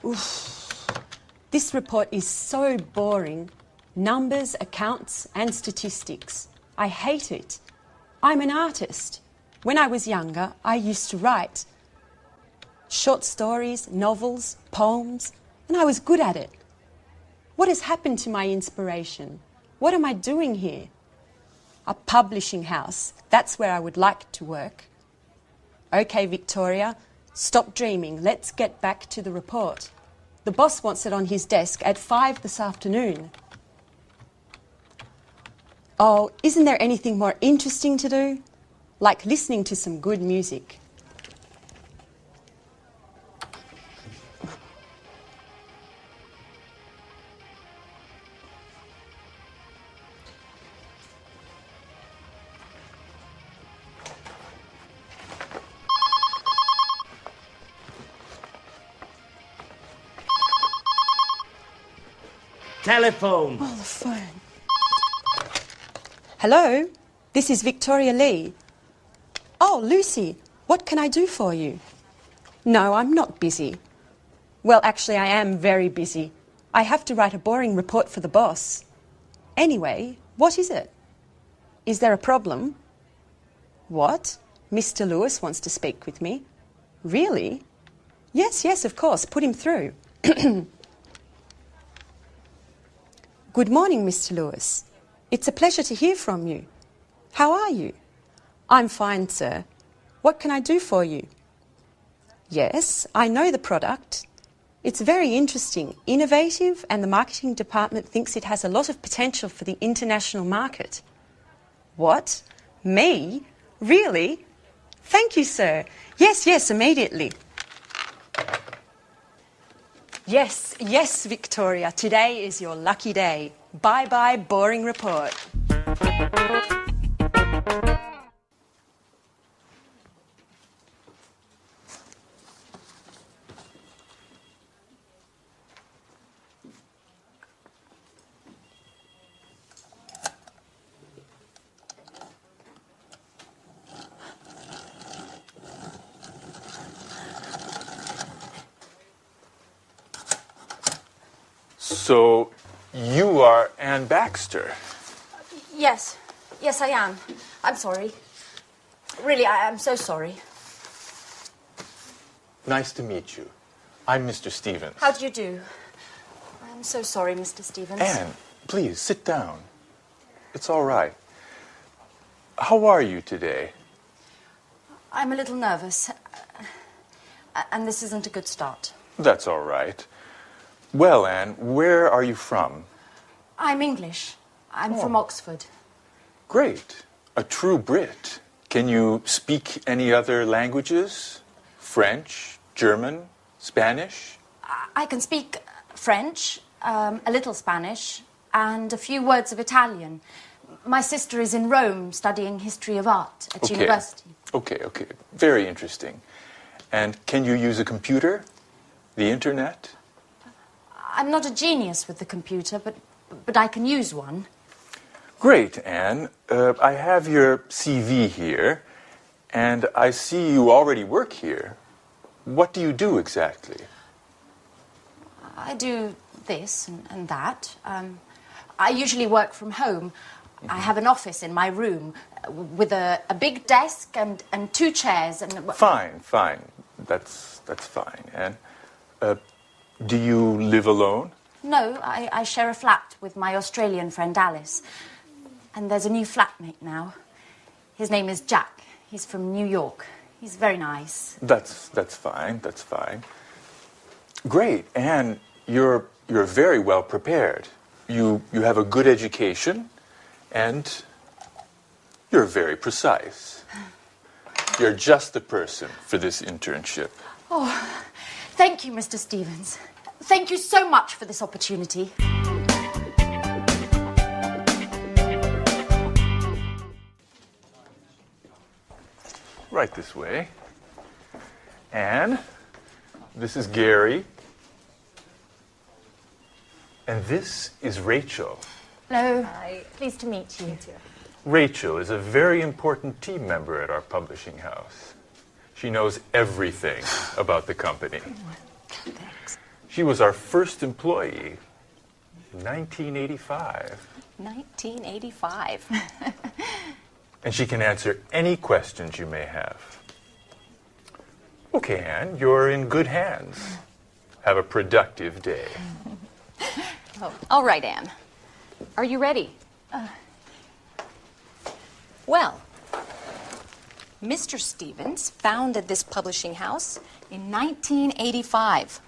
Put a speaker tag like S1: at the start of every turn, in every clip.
S1: Oof. This report is so boring. Numbers, accounts and statistics. I hate it. I'm an artist. When I was younger, I used to write short stories, novels, poems, and I was good at it. What has happened to my inspiration? What am I doing here? A publishing house. That's where I would like to work. Okay, Victoria, stop dreaming. Let's get back to the report. The boss wants it on his desk at 5 this afternoon. Oh, isn't there anything more interesting to do? Like listening to some good music.
S2: Telephone.
S1: Oh, the phone. Hello, this is Victoria Lee. Oh, Lucy, what can I do for you? No, I'm not busy. Well, actually, I am very busy. I have to write a boring report for the boss. Anyway, what is it? Is there a problem? What? Mr. Lewis wants to speak with me. Really? Yes, of course. Put him through. Good morning, Mr. Lewis. It's a pleasure to hear from you. How are you? I'm fine, sir. What can I do for you? Yes, I know the product. It's very interesting, innovative, and the marketing department thinks it has a lot of potential for the international market. What? Me? Really? Thank you, sir. Yes, immediately. Yes, Victoria. Today is your lucky day. Bye-bye, boring report.
S3: So, you are Anne Baxter.
S4: Yes, I am. I'm sorry. Really, I'm so sorry.
S3: Nice to meet you. I'm Mr. Stevens.
S4: How do you do? I'm so sorry, Mr. Stevens.
S3: Anne, please, sit down. It's all right. How are you today?
S4: I'm a little nervous. And this isn't a good start.
S3: That's all right. Well, Anne, where are you from?
S4: I'm English. I'm from Oxford.
S3: Great. A true Brit. Can you speak any other languages? French, German, Spanish?
S4: I can speak French, a little Spanish, and a few words of Italian. My sister is in Rome studying history of art at university.
S3: Okay. Very interesting. And can you use a computer? The internet?
S4: I'm not a genius with the computer, but I can use one.
S3: Great, Anne. I have your CV here, and I see you already work here. What do you do exactly?
S4: I do this and that. I usually work from home. I have an office in my room with a big desk and 2 chairs.
S3: Fine. That's fine, Anne. Do you live alone?
S4: No, I share a flat with my Australian friend Alice. And there's a new flatmate now. His name is Jack. He's from New York. He's very nice.
S3: That's fine. Great, Anne. You're very well prepared. You have a good education, and you're very precise. You're just the person for this internship.
S4: Oh, thank you, Mr. Stevens. Thank you so much for this opportunity.
S3: Right this way. Anne, this is Gary. And this is Rachel.
S4: Hello. Hi. Pleased to meet you.
S3: Rachel is a very important team member at our publishing house. She knows everything about the company.
S4: Thanks.
S3: She was our first employee, 1985.
S4: 1985.
S3: And she can answer any questions you may have. Okay, Anne, you're in good hands. Have a productive day.
S4: Oh, all right, Anne. Are you ready? Well, Mr. Stevens founded this publishing house in 1985.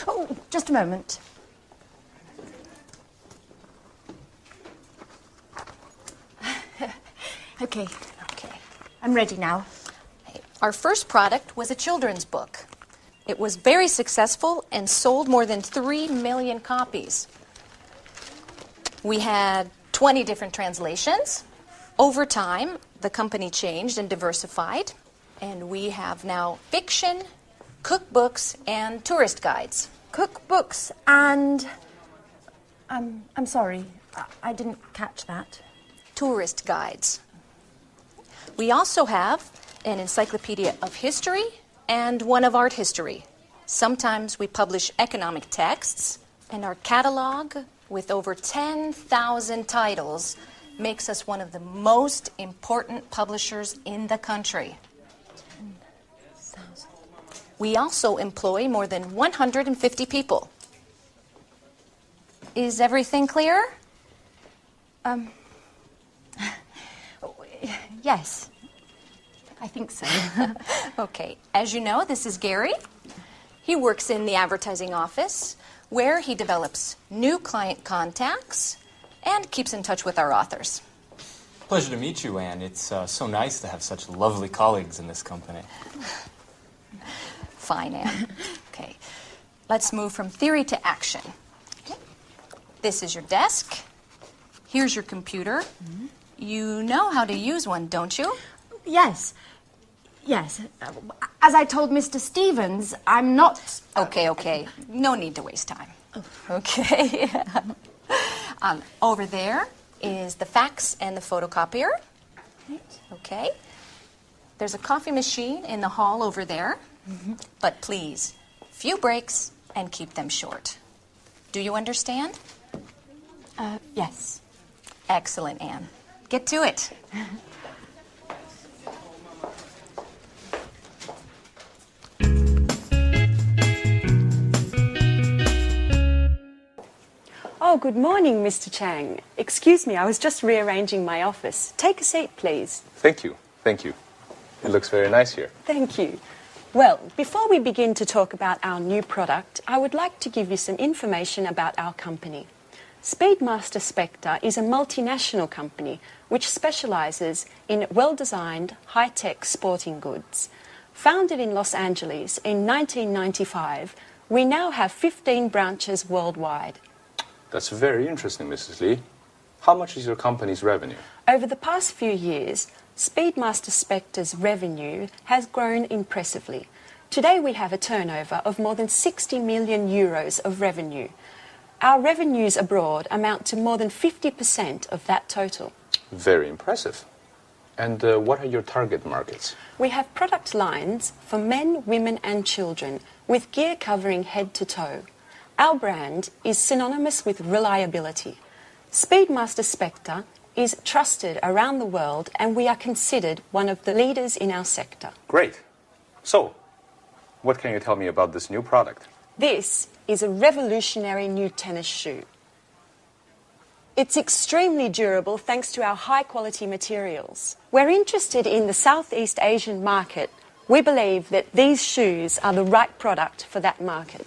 S4: Oh, just a moment. Okay. I'm ready now. Our first product was a children's book. It was very successful and sold more than 3 million copies. We had 20 different translations. Over time, the company changed and diversified, and we have now fiction, cookbooks, and tourist guides.
S2: Cookbooks and... I'm sorry, I didn't catch that.
S4: Tourist guides. We also have an encyclopedia of history and one of art history. Sometimes we publish economic texts, and our catalog, with over 10,000 titles, makes us one of the most important publishers in the country.
S2: 10,000.
S4: We also employ more than 150 people. Is everything clear?
S2: Yes, I think so.
S4: Okay. As you know, this is Gary. He works in the advertising office, where he develops new client contacts and keeps in touch with our authors.
S5: Pleasure to meet you, Anne. It's so nice to have such lovely colleagues in this company.
S4: Fine, Anne. Okay. Let's move from theory to action. Okay. This is your desk. Here's your computer. Mm-hmm. You know how to use one, don't you?
S2: Yes. As I told Mr. Stevens, I'm not...
S4: Okay. No need to waste time. Okay. Over there is the fax and the photocopier. Okay. There's a coffee machine in the hall over there. Mm-hmm. But please, few breaks and keep them short. Do you understand?
S2: Yes.
S4: Excellent, Anne. Get to it.
S1: Oh, good morning, Mr. Chang. Excuse me, I was just rearranging my office. Take a seat, please.
S3: Thank you. It looks very nice here.
S1: Thank you. Well, before we begin to talk about our new product, I would like to give you some information about our company. Speedmaster Spectre is a multinational company which specializes in well-designed, high-tech sporting goods. Founded in Los Angeles in 1995, we now have 15 branches worldwide.
S3: That's very interesting, Mrs. Lee. How much is your company's revenue?
S1: Over the past few years, Speedmaster Spectre's revenue has grown impressively. Today we have a turnover of more than 60 million euros of revenue. Our revenues abroad amount to more than 50% of that total.
S3: Very impressive. And what are your target markets?
S1: We have product lines for men, women and children with gear covering head to toe. Our brand is synonymous with reliability. Speedmaster Spectre is trusted around the world, and we are considered one of the leaders in our sector.
S3: Great. So, what can you tell me about this new product?
S1: This is a revolutionary new tennis shoe. It's extremely durable thanks to our high-quality materials. We're interested in the Southeast Asian market. We believe that these shoes are the right product for that market.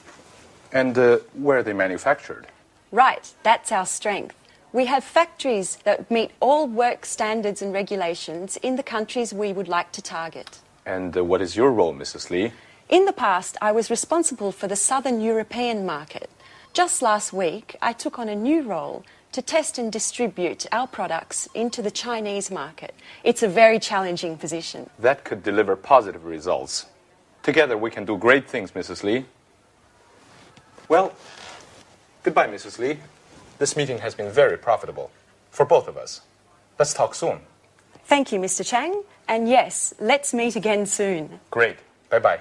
S3: And where are they manufactured?
S1: Right, that's our strength. We have factories that meet all work standards and regulations in the countries we would like to target.
S3: And what is your role, Mrs. Lee?
S1: In the past, I was responsible for the Southern European market. Just last week, I took on a new role to test and distribute our products into the Chinese market. It's a very challenging position.
S3: That could deliver positive results. Together, we can do great things, Mrs. Lee. Well, goodbye, Mrs. Lee. This meeting has been very profitable for both of us. Let's talk soon.
S1: Thank you, Mr. Chang. And yes, let's meet again soon.
S3: Great. Bye-bye.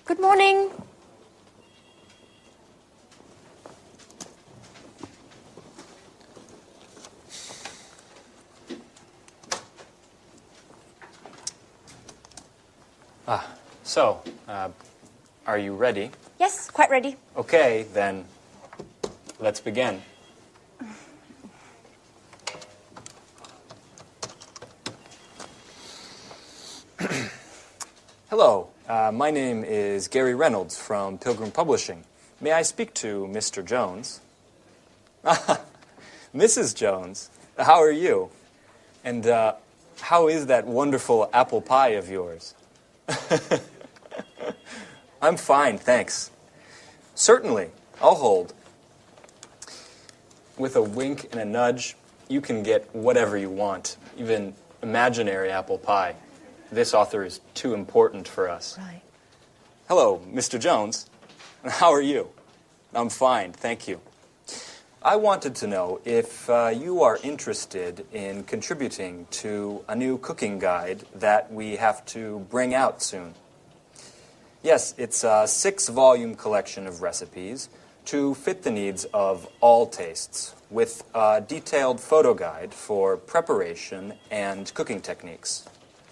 S4: Good morning.
S5: So, are you ready?
S4: Yes, quite ready.
S5: Okay, then let's begin. Hello, my name is Gary Reynolds from Pilgrim Publishing. May I speak to Mr. Jones? Mrs. Jones, how are you? And how is that wonderful apple pie of yours? I'm fine, thanks. Certainly, I'll hold. With a wink and a nudge, you can get whatever you want, even imaginary apple pie. This author is too important for us.
S4: Right.
S5: Hello, Mr. Jones. How are you? I'm fine, thank you. I wanted to know if you are interested in contributing to a new cooking guide that we have to bring out soon. Yes, it's a 6-volume collection of recipes to fit the needs of all tastes, with a detailed photo guide for preparation and cooking techniques.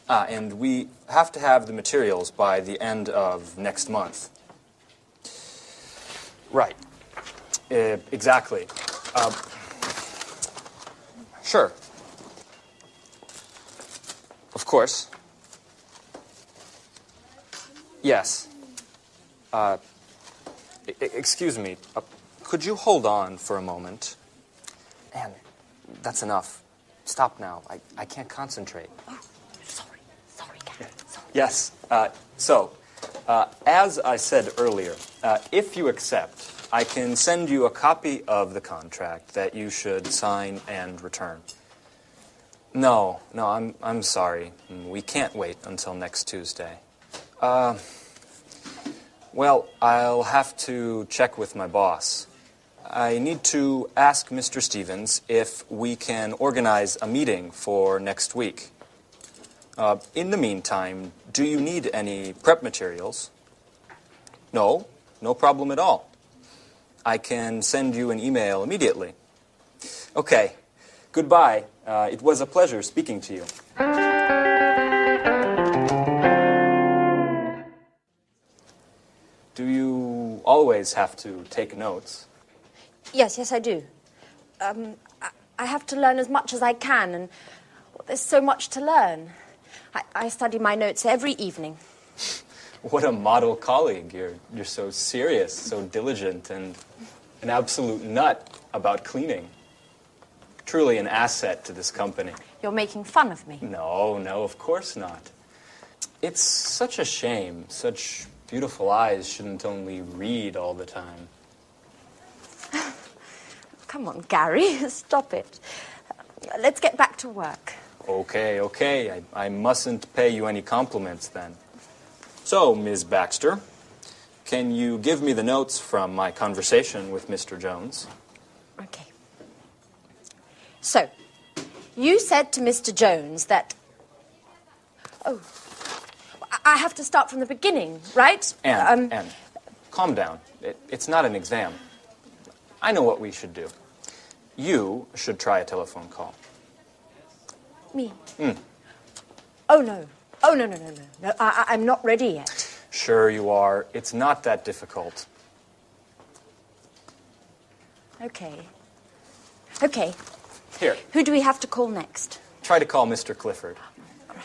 S5: And we have to have the materials by the end of next month. Right. Exactly. Sure. Of course. Yes. Excuse me. Could you hold on for a moment? Anne, that's enough. Stop now. I can't concentrate.
S4: Oh, sorry, Gary. Sorry.
S5: Yes. As I said earlier, if you accept, I can send you a copy of the contract that you should sign and return. No, I'm sorry. We can't wait until next Tuesday. Well, I'll have to check with my boss. I need to ask Mr. Stevens if we can organize a meeting for next week. In the meantime, do you need any prep materials? No problem at all. I can send you an email immediately. Okay, goodbye. It was a pleasure speaking to you. Do you always have to take notes?
S4: Yes, I do. I have to learn as much as I can, and there's so much to learn. I study my notes every evening.
S5: What a model colleague. You're so serious, so diligent, and an absolute nut about cleaning. Truly an asset to this company.
S4: You're making fun of me.
S5: No, of course not. It's such a shame. Such beautiful eyes shouldn't only read all the time.
S4: Come on, Gary, stop it. Let's get back to work.
S5: Okay. I mustn't pay you any compliments then. So, Ms. Baxter, can you give me the notes from my conversation with Mr. Jones?
S4: Okay. So, you said to Mr. Jones that... Oh, I have to start from the beginning, right?
S5: Anne, calm down. It's not an exam. I know what we should do. You should try a telephone call.
S4: Me? Oh, no. No, I'm not ready yet.
S5: Sure you are. It's not that difficult.
S4: Okay.
S5: Here,
S4: Who do we have to call next?
S5: try to call Mr. Clifford.
S4: All right.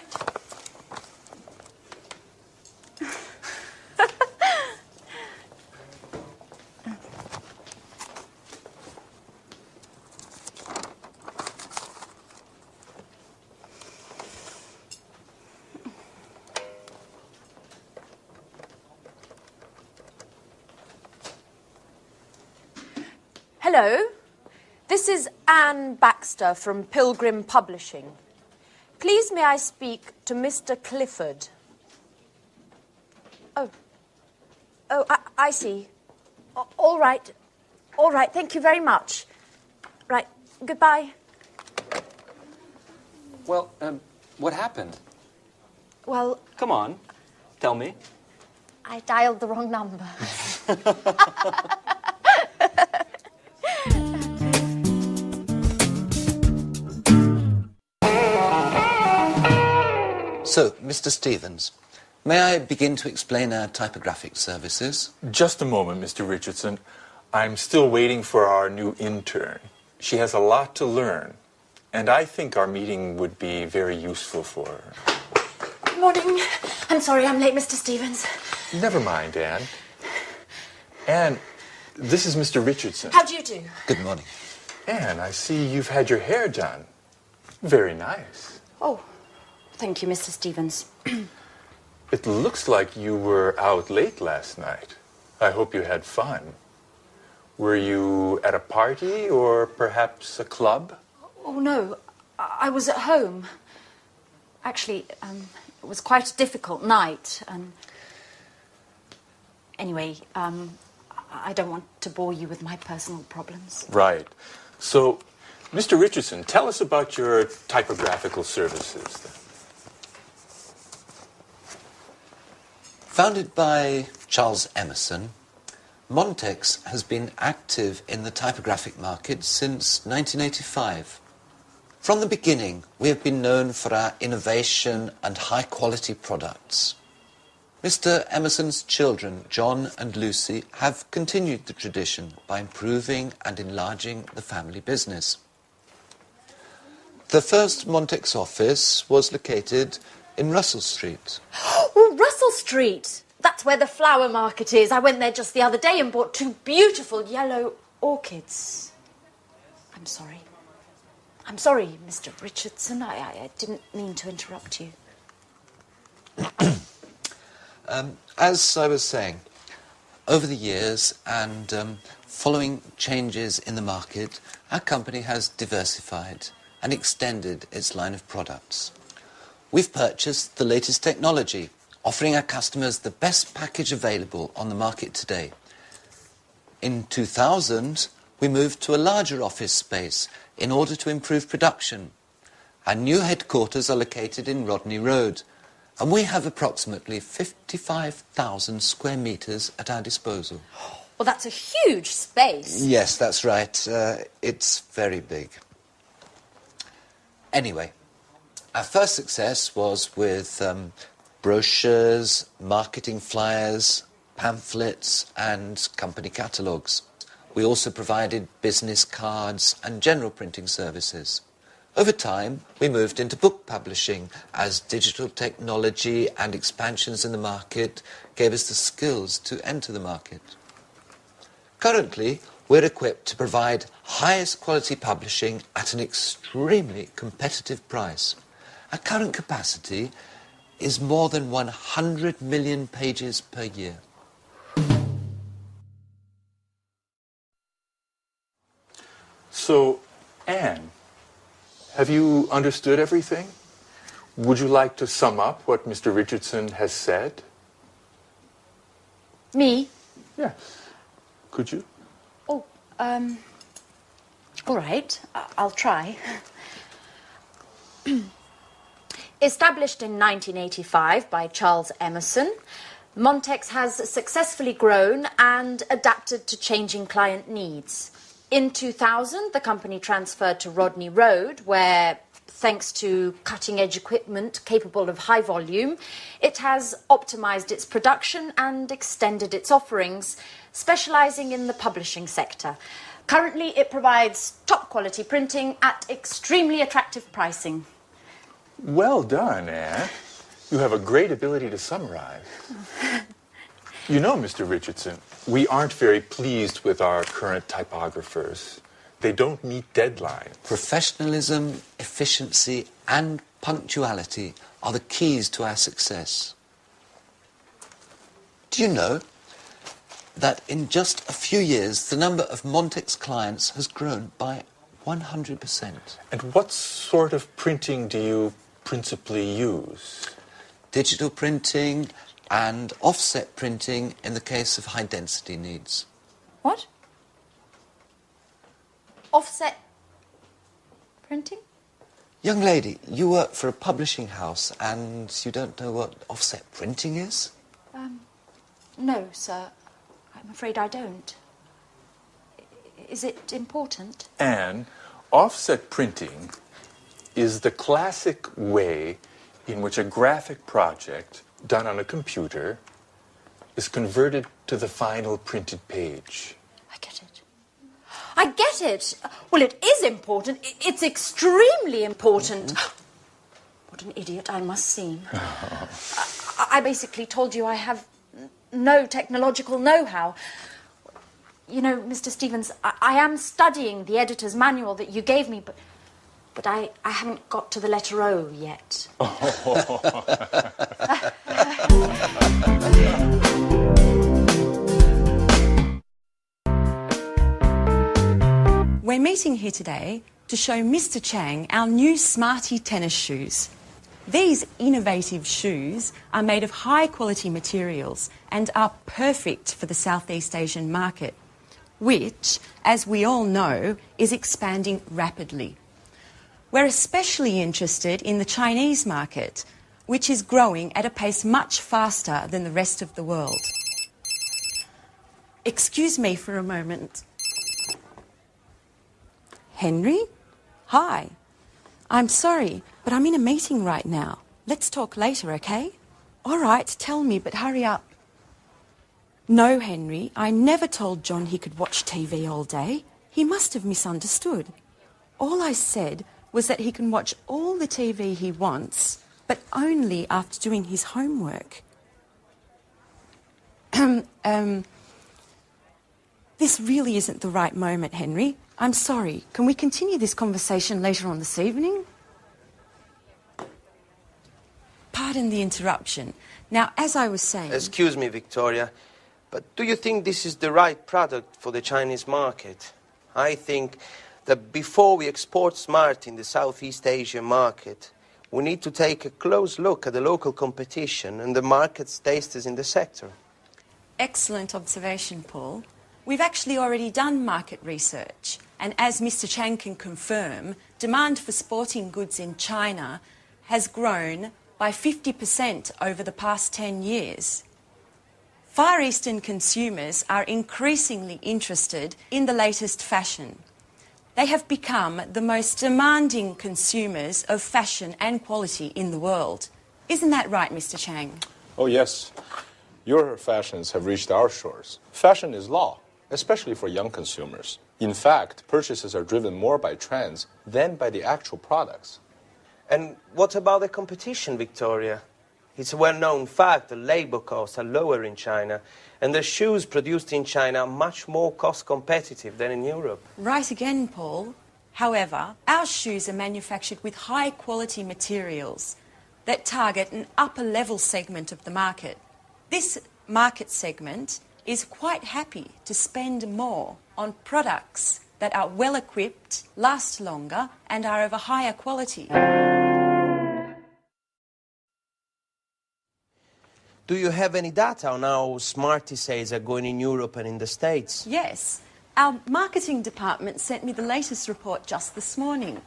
S4: Hello, this is Anne Baxter from Pilgrim Publishing. Please may I speak to Mr. Clifford? Oh, I see. All right, thank you very much. Right, Goodbye.
S5: Well, what happened?
S4: Well,
S5: Come on, tell me.
S4: I dialed the wrong number.
S6: So, Mr. Stevens, may I begin to explain our typographic services?
S3: Just a moment, Mr. Richardson. I'm still waiting for our new intern. She has a lot to learn, and I think our meeting would be very useful for her.
S4: Good morning. I'm sorry I'm late, Mr. Stevens.
S3: Never mind, Anne. Anne, this is Mr. Richardson.
S4: How do you do?
S6: Good morning.
S3: Anne, I see you've had your hair done. Very nice.
S4: Oh, thank you, Mr. Stevens.
S3: It looks like you were out late last night. I hope you had fun. Were you at a party or perhaps a club?
S4: Oh, no. I was at home. Actually, it was quite a difficult night. Anyway, I don't want to bore you with my personal problems.
S3: Right. So, Mr. Richardson, tell us about your typographical services then.
S6: Founded by Charles Emerson, Montex has been active in the typographic market since 1985. From the beginning, we have been known for our innovation and high-quality products. Mr. Emerson's children, John and Lucy, have continued the tradition by improving and enlarging the family business. The first Montex office was located in Russell Street.
S4: Oh, Russell Street! That's where the flower market is. I went there just the other day and bought 2 beautiful yellow orchids. I'm sorry. I'm sorry, Mr. Richardson. I didn't mean to interrupt you.
S6: As I was saying, over the years and following changes in the market, our company has diversified and extended its line of products. We've purchased the latest technology, offering our customers the best package available on the market today. In 2000, we moved to a larger office space in order to improve production. Our new headquarters are located in Rodney Road, and we have approximately 55,000 square metres at our disposal.
S4: Well, that's a huge space.
S6: Yes, that's right. It's very big. Anyway, our first success was with brochures, marketing flyers, pamphlets, and company catalogues. We also provided business cards and general printing services. Over time, we moved into book publishing as digital technology and expansions in the market gave us the skills to enter the market. Currently, we're equipped to provide highest quality publishing at an extremely competitive price. Our current capacity is more than 100 million pages per year.
S3: So, Anne, have you understood everything? Would you like to sum up what Mr. Richardson has said?
S4: Me?
S3: Yes. Could you?
S4: Oh, all right. I'll try. Established in 1985 by Charles Emerson, Montex has successfully grown and adapted to changing client needs. In 2000, the company transferred to Rodney Road, where, thanks to cutting-edge equipment capable of high volume, it has optimized its production and extended its offerings, specializing in the publishing sector. Currently, it provides top-quality printing at extremely attractive pricing.
S3: Well done, Anne. You have a great ability to summarize. You know, Mr. Richardson, we aren't very pleased with our current typographers. They don't meet deadlines.
S6: Professionalism, efficiency, and punctuality are the keys to our success. Do you know that in just a few years, the number of Montex clients has grown by 100%?
S3: And what sort of printing do you principally use?
S6: Digital printing and offset printing in the case of high-density needs.
S4: What? Offset printing?
S6: Young lady, you work for a publishing house and you don't know what offset printing is?
S4: No, sir. I'm afraid I don't. Is it important?
S3: Anne, offset printing is the classic way in which a graphic project done on a computer is converted to the final printed page.
S4: I get it. I get it. Well, it is important. It's extremely important. What an idiot I must seem. I basically told you I have no technological know-how. You know, Mr. Stevens, I am studying the editor's manual that you gave me, but I haven't got to the letter O yet.
S1: We're meeting here today to show Mr. Chang our new Smarty tennis shoes. These innovative shoes are made of high-quality materials and are perfect for the Southeast Asian market, which, as we all know, is expanding rapidly. We're especially interested in the Chinese market, which is growing at a pace much faster than the rest of the world. Excuse me for a moment. Henry? Hi. I'm sorry, but I'm in a meeting right now. Let's talk later, okay? All right, tell me, but hurry up. No, Henry, I never told John he could watch TV all day. He must have misunderstood. All I said was that he can watch all the TV he wants, but only after doing his homework. This really isn't the right moment, Henry. I'm sorry. Can we continue this conversation later on this evening? Pardon the interruption. Now, as I was saying...
S7: Excuse me, Victoria, but do you think this is the right product for the Chinese market? I think that before we export Smart in the Southeast Asian market, we need to take a close look at the local competition and the market's tasters in the sector.
S1: Excellent observation, Paul. We've actually already done market research, and as Mr. Chang can confirm, demand for sporting goods in China has grown by 50% over the past 10 years. Far Eastern consumers are increasingly interested in the latest fashion. They have become the most demanding consumers of fashion and quality in the world. Isn't that right, Mr. Chang?
S8: Oh, yes. Your fashions have reached our shores. Fashion is law, especially for young consumers. In fact, purchases are driven more by trends than by the actual products.
S7: And what about the competition, Victoria? It's a well-known fact that labor costs are lower in China, and the shoes produced in China are much more cost-competitive than in Europe.
S1: Right again, Paul. However, our shoes are manufactured with high-quality materials that target an upper-level segment of the market. This market segment is quite happy to spend more on products that are well-equipped, last longer, and are of a higher quality.
S7: Do you have any data on how Smarty sales are going in Europe and in the States?
S1: Yes. Our marketing department sent me the latest report just this morning,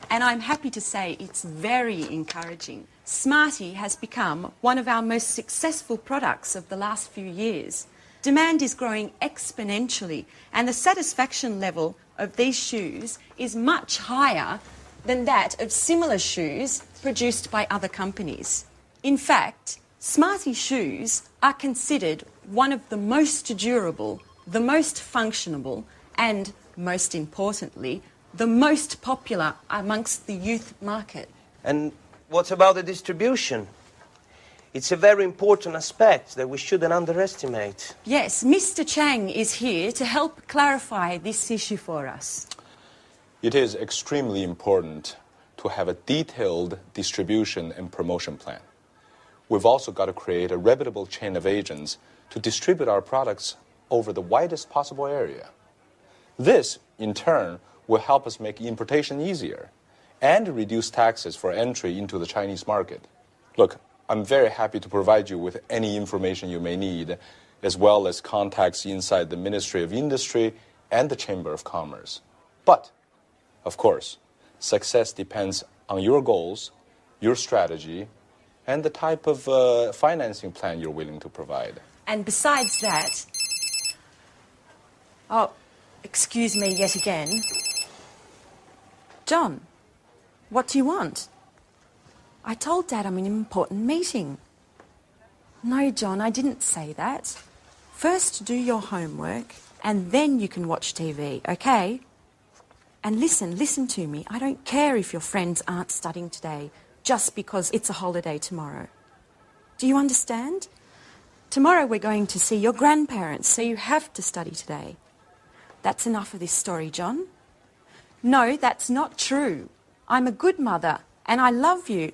S1: and I'm happy to say it's very encouraging. Smarty has become one of our most successful products of the last few years. Demand is growing exponentially, and the satisfaction level of these shoes is much higher than that of similar shoes produced by other companies. In fact, Smarty shoes are considered one of the most durable, the most functional, and, most importantly, the most popular amongst the youth market.
S7: And what about the distribution? It's a very important aspect that we shouldn't underestimate.
S1: Yes, Mr. Chang is here to help clarify this issue for us.
S8: It is extremely important to have a detailed distribution and promotion plan. We've also got to create a reputable chain of agents to distribute our products over the widest possible area. This, in turn, will help us make importation easier and reduce taxes for entry into the Chinese market. Look, I'm very happy to provide you with any information you may need, as well as contacts inside the Ministry of Industry and the Chamber of Commerce. But, of course, Success depends on your goals, your strategy, and the type of financing plan you're willing to provide.
S1: And besides that... Oh, excuse me yet again. John, what do you want? I told Dad I'm in an important meeting. No, John, I didn't say that. First do your homework, and then you can watch TV, okay? And listen to me. I don't care if your friends aren't studying today just because it's a holiday tomorrow. Do you understand? Tomorrow we're going to see your grandparents, so you have to study today. That's enough of this story, John. No, that's not true. I'm a good mother, and I love you.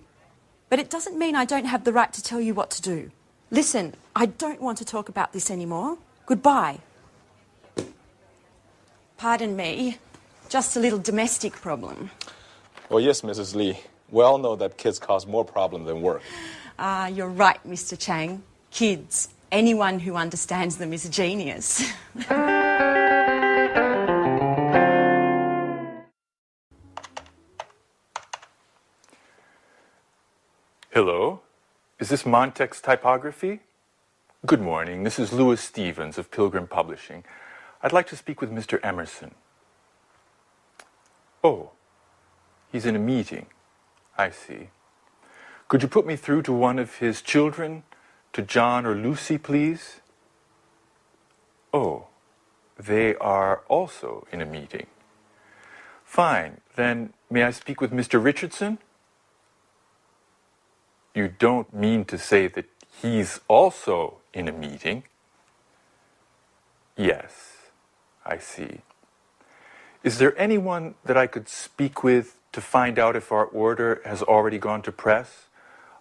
S1: But it doesn't mean I don't have the right to tell you what to do. Listen, I don't want to talk about this anymore. Goodbye. Pardon me, just a little domestic problem.
S8: Well, yes, Mrs. Lee. We all know that kids cause more problems than work.
S1: You're right, Mr. Chang. Kids, anyone who understands them is a genius.
S3: Hello, is this Montex Typography? Good morning, this is Louis Stevens of Pilgrim Publishing. I'd like to speak with Mr. Emerson. Oh, he's in a meeting. I see. Could you put me through to one of his children, to John or Lucy, please? Oh, they are also in a meeting. Fine, then may I speak with Mr. Richardson? You don't mean to say that he's also in a meeting? Yes, I see. Is there anyone that I could speak with to find out if our order has already gone to press?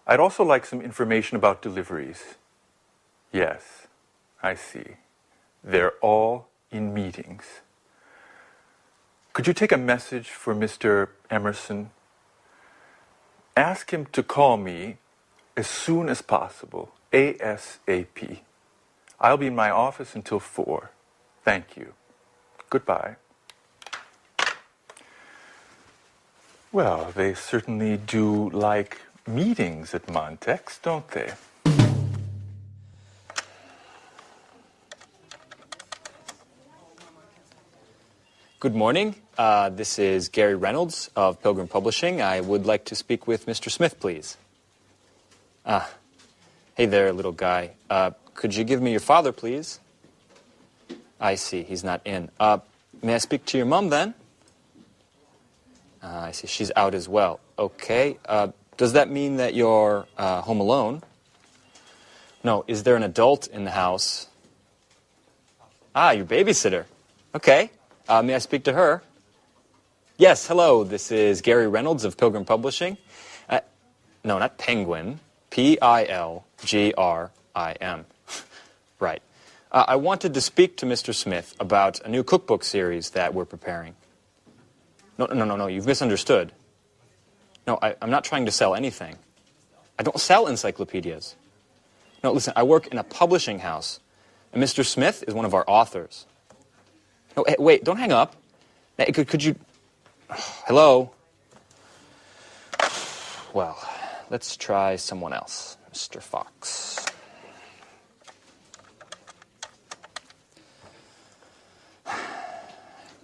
S3: I'd also like some information about deliveries. Yes, I see. They're all in meetings. Could you take a message for Mr. Emerson? Ask him to call me as soon as possible, ASAP. I'll be in my office until 4. Thank you. Goodbye. Well, they certainly do like meetings at Montex, don't they?
S5: Good morning. This is Gary Reynolds of Pilgrim Publishing. I would like to speak with Mr. Smith, please. Hey there, little guy. Could you give me your father, please? I see, he's not in. May I speak to your mom, then? I see, she's out as well. Okay. Does that mean that you're home alone? No, is there an adult in the house? Your babysitter. Okay. May I speak to her? Yes, hello. This is Gary Reynolds of Pilgrim Publishing. No, not Penguin. Pilgrim. Right. I wanted to speak to Mr. Smith about a new cookbook series that we're preparing. No, you've misunderstood. No, I'm not trying to sell anything. I don't sell encyclopedias. No, listen, I work in a publishing house, and Mr. Smith is one of our authors. No, hey, wait, don't hang up. Hey, could you... Hello? Well, let's try someone else. Mr. Fox.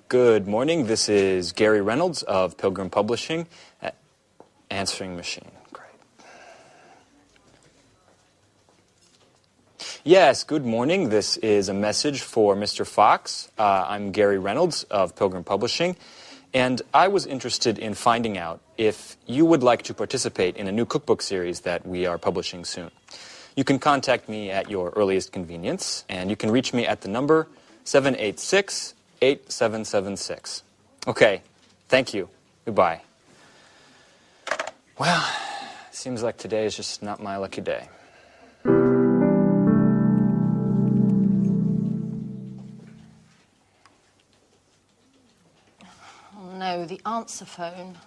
S5: Good morning. This is Gary Reynolds of Pilgrim Publishing. Answering machine. Great. Yes, good morning. This is a message for Mr. Fox. I'm Gary Reynolds of Pilgrim Publishing, and I was interested in finding out if you would like to participate in a new cookbook series that we are publishing soon. You can contact me at your earliest convenience, and you can reach me at the number 786-8776. Okay, thank you. Goodbye. Well, seems like today is just not my lucky day.
S4: Oh no, the answer phone.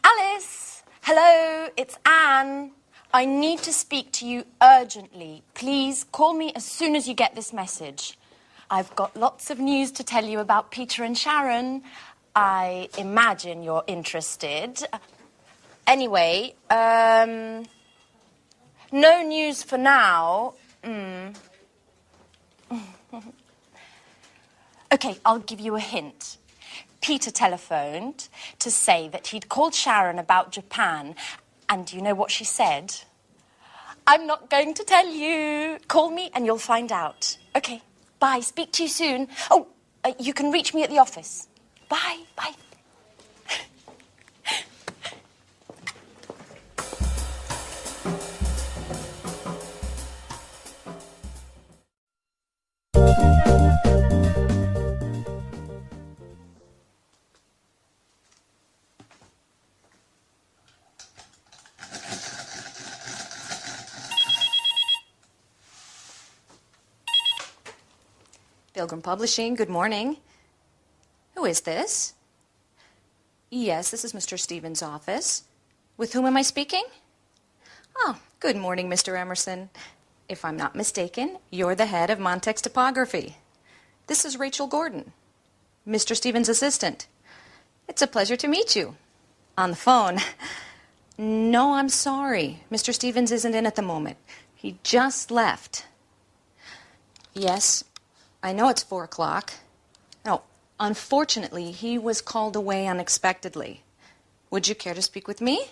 S4: Alice! Hello, it's Anne. I need to speak to you urgently. Please call me as soon as you get this message. I've got lots of news to tell you about Peter and Sharon. I imagine you're interested. Anyway, no news for now. Okay, I'll give you a hint. Peter telephoned to say that he'd called Sharon about Japan, and do you know what she said? I'm not going to tell you. Call me and you'll find out. Okay, bye. Speak to you soon. Oh, you can reach me at the office. Bye, bye. Pilgrim Publishing, good morning. Who is this? Yes, this is Mr. Stevens' office. With whom am I speaking? Oh, good morning, Mr. Emerson. If I'm not mistaken, you're the head of Montex Typography. This is Rachel Gordon, Mr. Stevens' assistant. It's a pleasure to meet you. On the phone. No, I'm sorry. Mr. Stevens isn't in at the moment. He just left. Yes, I know it's 4 o'clock. No, unfortunately, he was called away unexpectedly. Would you care to speak with me?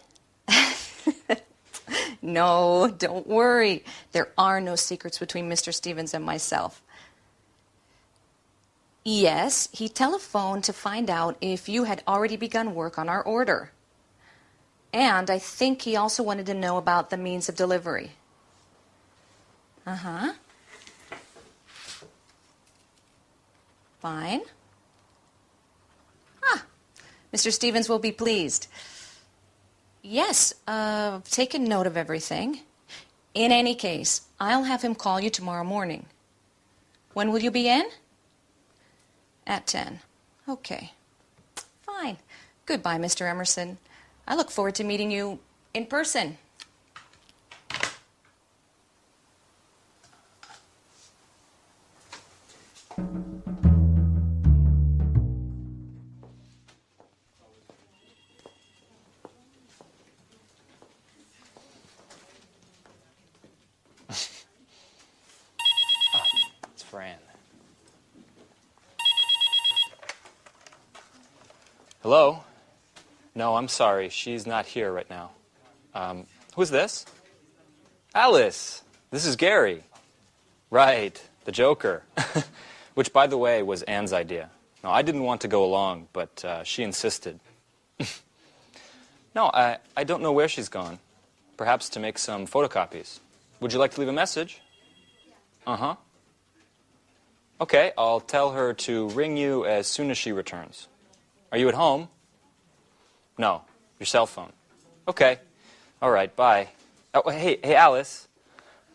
S4: No, don't worry. There are no secrets between Mr. Stevens and myself. Yes, he telephoned to find out if you had already begun work on our order. And I think he also wanted to know about the means of delivery. Uh-huh. Fine. Ah, Mr. Stevens will be pleased. Yes, taken note of everything. In any case, I'll have him call you tomorrow morning. When will you be in? At 10. Okay. Fine. Goodbye, Mr. Emerson. I look forward to meeting you in person.
S5: It's Fran. Hello? No, I'm sorry. She's not here right now. Who's this? Alice. This is Gary. Right, the Joker. Which, by the way, was Anne's idea. No, I didn't want to go along, but she insisted. No, I don't know where she's gone. Perhaps to make some photocopies. Would you like to leave a message? Uh-huh. Okay, I'll tell her to ring you as soon as she returns. Are you at home? No, your cell phone. Okay. All right, bye. Oh, hey, Alice.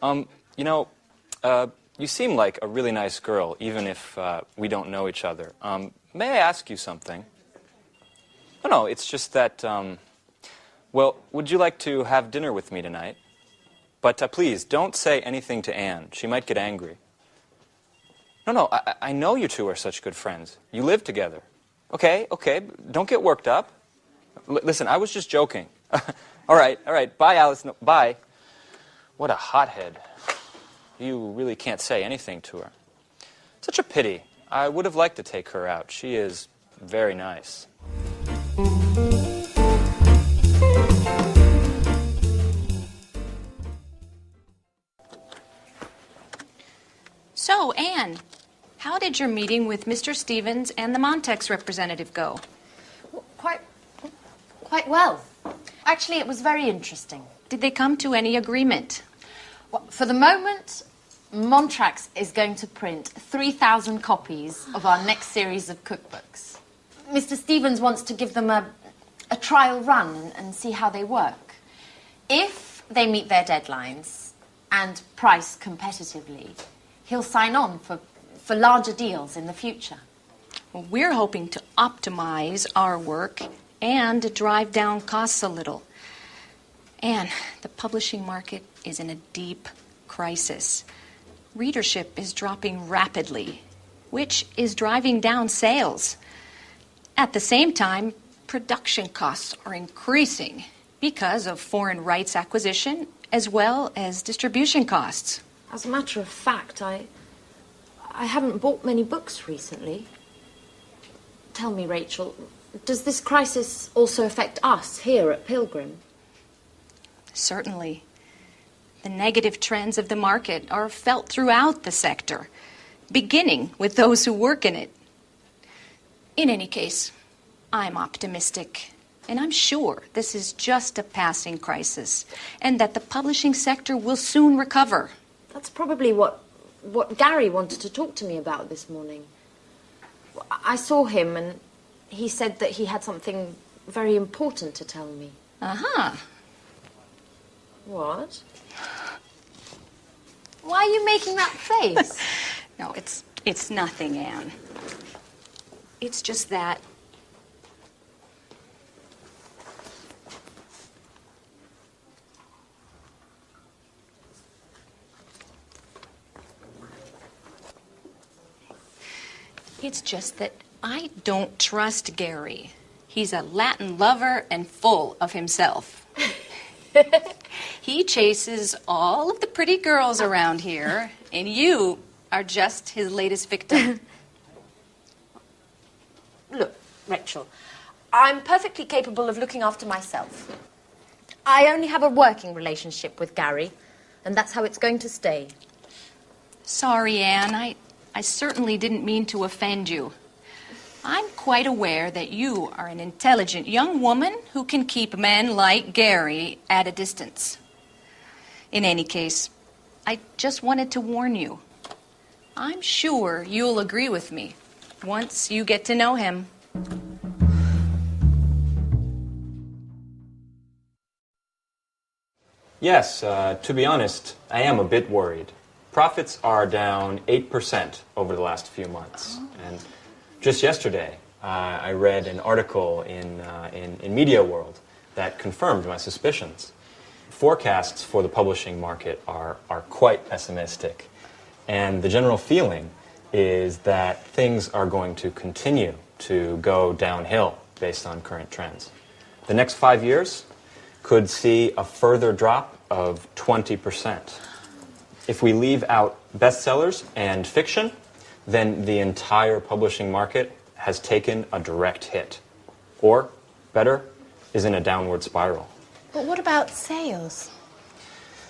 S5: You seem like a really nice girl, even if we don't know each other. May I ask you something? No, it's just that, well, would you like to have dinner with me tonight? But please, don't say anything to Anne. She might get angry. No, I know you two are such good friends. You live together. Okay, don't get worked up. Listen, I was just joking. All right. Bye, Alice. No, bye. What a hothead. You really can't say anything to her. Such a pity. I would have liked to take her out. She is very nice.
S4: So, Anne, how did your meeting with Mr. Stevens and the Montex representative go?
S2: Quite well. Actually, it was very interesting.
S4: Did they come to any agreement?
S2: Well, for the moment, Montrax is going to print 3,000 copies of our next series of cookbooks. Mr. Stevens wants to give them a trial run and see how they work. If they meet their deadlines and price competitively, he'll sign on for larger deals in the future.
S4: Well, we're hoping to optimize our work and drive down costs a little. And the publishing market is in a deep crisis. Readership is dropping rapidly,
S9: which is driving down sales. At the same time, production costs are increasing because of foreign rights acquisition as well as distribution costs.
S2: As a matter of fact, I haven't bought many books recently. Tell me, Rachel, does this crisis also affect us here at Pilgrim?
S9: Certainly. The negative trends of the market are felt throughout the sector, beginning with those who work in it. In any case, I'm optimistic, and I'm sure this is just a passing crisis, and that the publishing sector will soon recover.
S2: That's probably what Gary wanted to talk to me about this morning. I saw him, and he said that he had something very important to tell me.
S9: Uh-huh.
S2: What? Why are you making that face?
S9: No, it's nothing, Anne. It's just that I don't trust Gary. He's a Latin lover and full of himself. He chases all of the pretty girls around here, and you are just his latest victim.
S4: Look, Rachel, I'm perfectly capable of looking after myself. I only have a working relationship with Gary, and that's how it's going to stay.
S9: Sorry, Anne. I certainly didn't mean to offend you. I'm quite aware that you are an intelligent young woman who can keep men like Gary at a distance. In any case, I just wanted to warn you. I'm sure you'll agree with me once you get to know him.
S5: Yes, to be honest, I am a bit worried. Profits are down 8% over the last few months. And just yesterday, I read an article in Media World that confirmed my suspicions. Forecasts for the publishing market are quite pessimistic. And the general feeling is that things are going to continue to go downhill based on current trends. The next 5 years could see a further drop of 20%. If we leave out bestsellers and fiction, then the entire publishing market has taken a direct hit. Or, better, is in a downward spiral.
S10: But what about sales?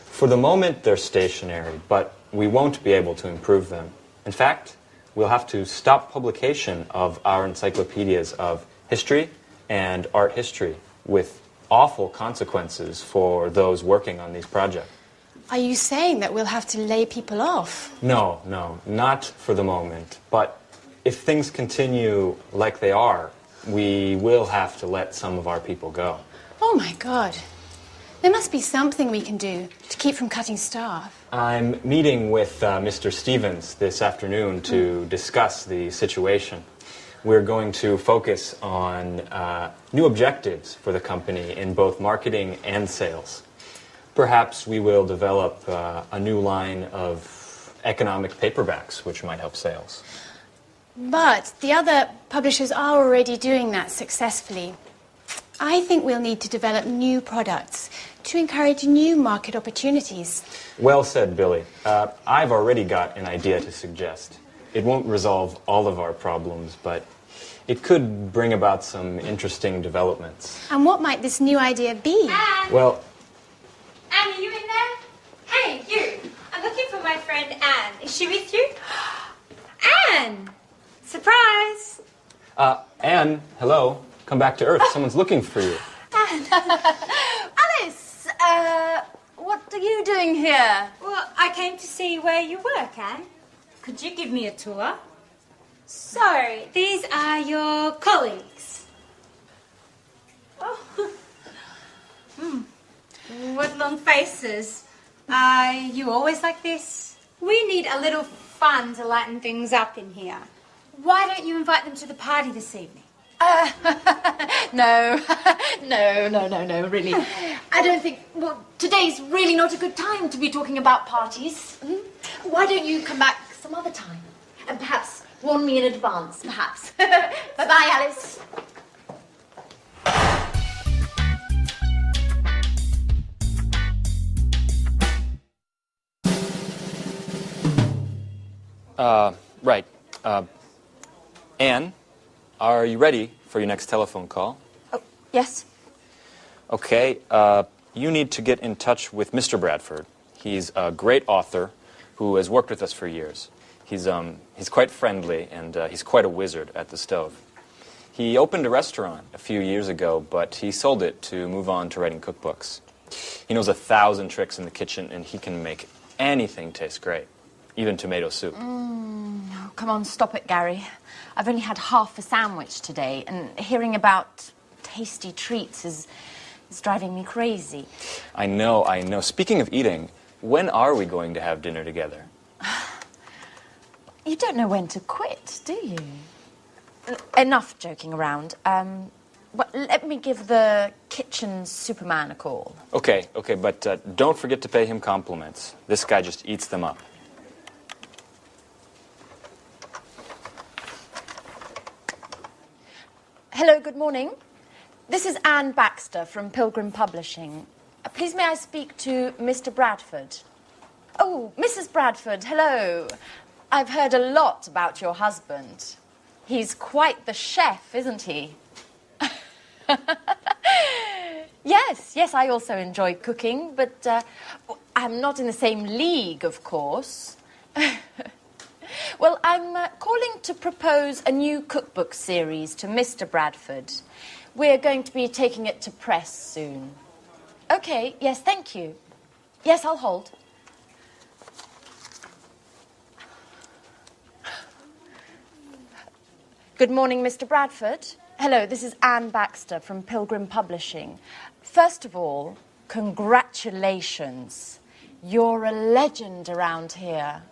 S5: For the moment, they're stationary, but we won't be able to improve them. In fact, we'll have to stop publication of our encyclopedias of history and art history, with awful consequences for those working on these projects.
S10: Are you saying that we'll have to lay people off?
S5: No, not for the moment. But if things continue like they are, we will have to let some of our people go.
S10: Oh my God. There must be something we can do to keep from cutting staff.
S5: I'm meeting with Mr. Stevens this afternoon to discuss the situation. We're going to focus on new objectives for the company in both marketing and sales. Perhaps we will develop a new line of economic paperbacks, which might help sales.
S10: But the other publishers are already doing that successfully. I think we'll need to develop new products to encourage new market opportunities.
S5: Well said, Billy. I've already got an idea to suggest. It won't resolve all of our problems, but it could bring about some interesting developments.
S10: And what might this new idea be?
S11: Anne!
S5: Well,
S11: Anne, are you in there? Hey, you! I'm looking for my friend Anne. Is she with you? Anne! Surprise!
S5: Anne, hello. Come back to Earth. Someone's looking for you.
S4: Alice, what are you doing here?
S11: Well, I came to see where you work, Anne. Could you give me a tour? So, these are your colleagues. Oh. What long faces. Are you always like this? We need a little fun to lighten things up in here. Why don't you invite them to the party this evening?
S4: No, really. I don't think, well, today's really not a good time to be talking about parties. Why don't you come back some other time? And perhaps
S2: warn me in advance, perhaps. Bye-bye, Alice.
S5: Right. Anne, are you ready for your next telephone call?
S4: Oh, yes.
S5: Okay, you need to get in touch with Mr. Bradford. He's a great author who has worked with us for years. He's quite friendly, and he's quite a wizard at the stove. He opened a restaurant a few years ago, but he sold it to move on to writing cookbooks. He knows 1,000 tricks in the kitchen, and he can make anything taste great, even tomato soup.
S4: Oh, come on, stop it, Gary. I've only had half a sandwich today, and hearing about tasty treats is driving me crazy.
S5: I know. Speaking of eating, when are we going to have dinner together?
S4: You don't know when to quit, do you? Enough joking around. Well, let me give the kitchen superman a call.
S5: Okay, but don't forget to pay him compliments. This guy just eats them up.
S4: Hello, good morning. This is Anne Baxter from Pilgrim Publishing. Please may I speak to Mr. Bradford? Oh, Mrs. Bradford, hello. I've heard a lot about your husband. He's quite the chef, isn't he? Yes, I also enjoy cooking, but I'm not in the same league, of course. Well, I'm calling to propose a new cookbook series to Mr. Bradford. We're going to be taking it to press soon. Okay, yes, thank you. Yes, I'll hold. Good morning, Mr. Bradford. Hello, this is Anne Baxter from Pilgrim Publishing. First of all, congratulations. You're a legend around here.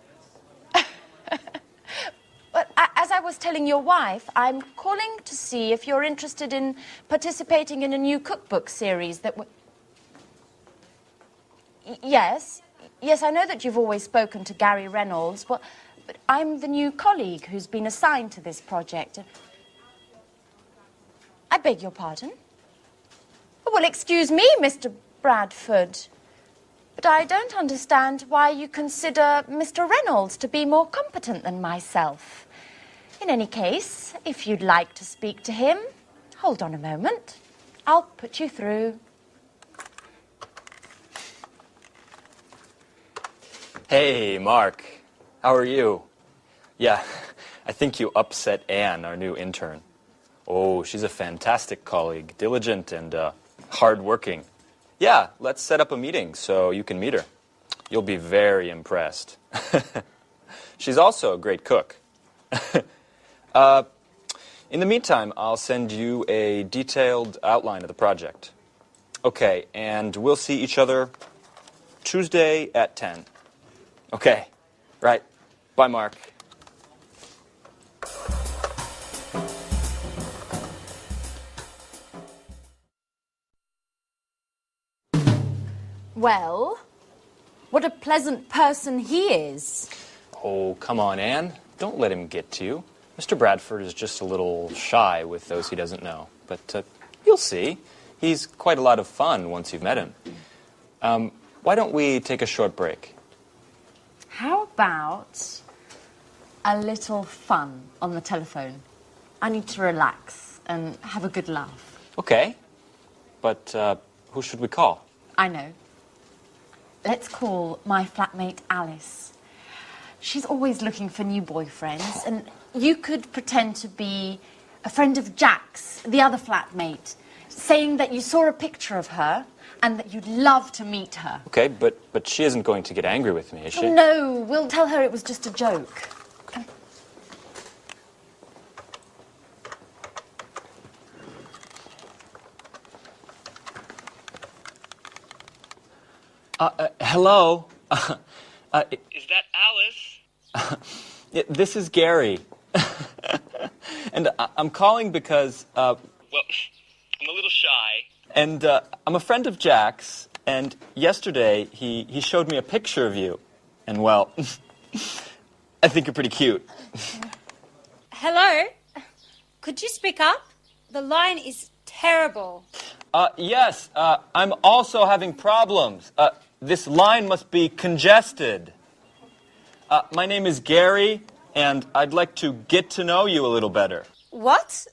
S4: But as I was telling your wife, I'm calling to see if you're interested in participating in a new cookbook series that Yes, I know that you've always spoken to Gary Reynolds, but I'm the new colleague who's been assigned to this project. I beg your pardon? Well, excuse me, Mr. Bradford, but I don't understand why you consider Mr. Reynolds to be more competent than myself. In any case, if you'd like to speak to him, hold on a moment. I'll put you through.
S5: Hey, Mark. How are you? Yeah, I think you upset Anne, our new intern. Oh, she's a fantastic colleague, diligent and hardworking. Yeah, let's set up a meeting so you can meet her. You'll be very impressed. She's also a great cook. In the meantime, I'll send you a detailed outline of the project. Okay, and we'll see each other Tuesday at 10. Okay, right. Bye, Mark.
S4: Well, what a pleasant person he is.
S5: Oh, come on, Anne. Don't let him get to you. Mr. Bradford is just a little shy with those he doesn't know. But you'll see. He's quite a lot of fun once you've met him. Why don't we take a short break?
S4: How about a little fun on the telephone? I need to relax and have a good laugh.
S5: Okay. But who should we call?
S4: I know. Let's call my flatmate Alice. She's always looking for new boyfriends, and you could pretend to be a friend of Jack's, the other flatmate, saying that you saw a picture of her and that you'd love to meet her.
S5: Okay, but she isn't going to get angry with me, is she?
S4: Oh, no, we'll tell her it was just a joke.
S5: Hello?
S12: Is that Alice?
S5: Yeah, this is Gary. And I'm calling because...
S12: Well, I'm a little shy.
S5: And I'm a friend of Jack's, and yesterday he showed me a picture of you. And, well, I think you're pretty cute.
S11: Hello? Could you speak up? The line is terrible.
S5: Yes, I'm also having problems. This line must be congested. My name is Gary, and I'd like to get to know you a little better.
S11: What?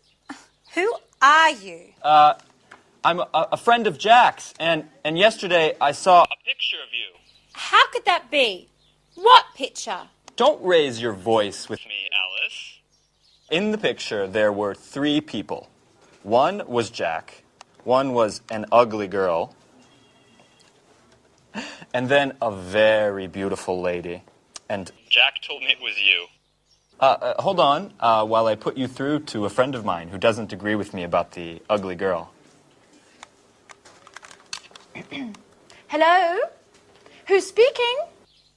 S11: Who are you?
S5: I'm a friend of Jack's, and yesterday I saw
S12: A picture of you.
S11: How could that be? What picture?
S5: Don't raise your voice with me.
S12: Me, Alice.
S5: In the picture, there were 3 people. One was Jack, one was an ugly girl, and then a very beautiful lady. And
S12: Jack told me it was you.
S5: hold on, while I put you through to a friend of mine who doesn't agree with me about the ugly girl.
S10: Hello? Who's speaking?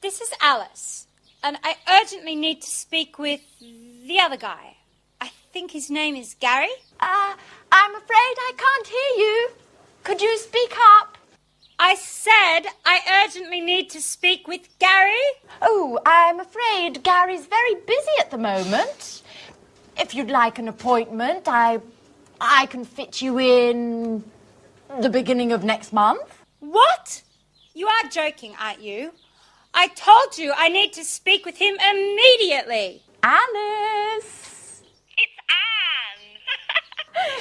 S11: This is Alice, and I urgently need to speak with the other guy. I think his name is Gary.
S4: I'm afraid I can't hear you. Could you speak up?
S11: I said I urgently need to speak with Gary.
S4: Oh, I'm afraid Gary's very busy at the moment. If you'd like an appointment, I can fit you in the beginning of next month.
S11: What? You are joking, aren't you? I told you I need to speak with him immediately.
S4: Alice!
S12: It's Anne.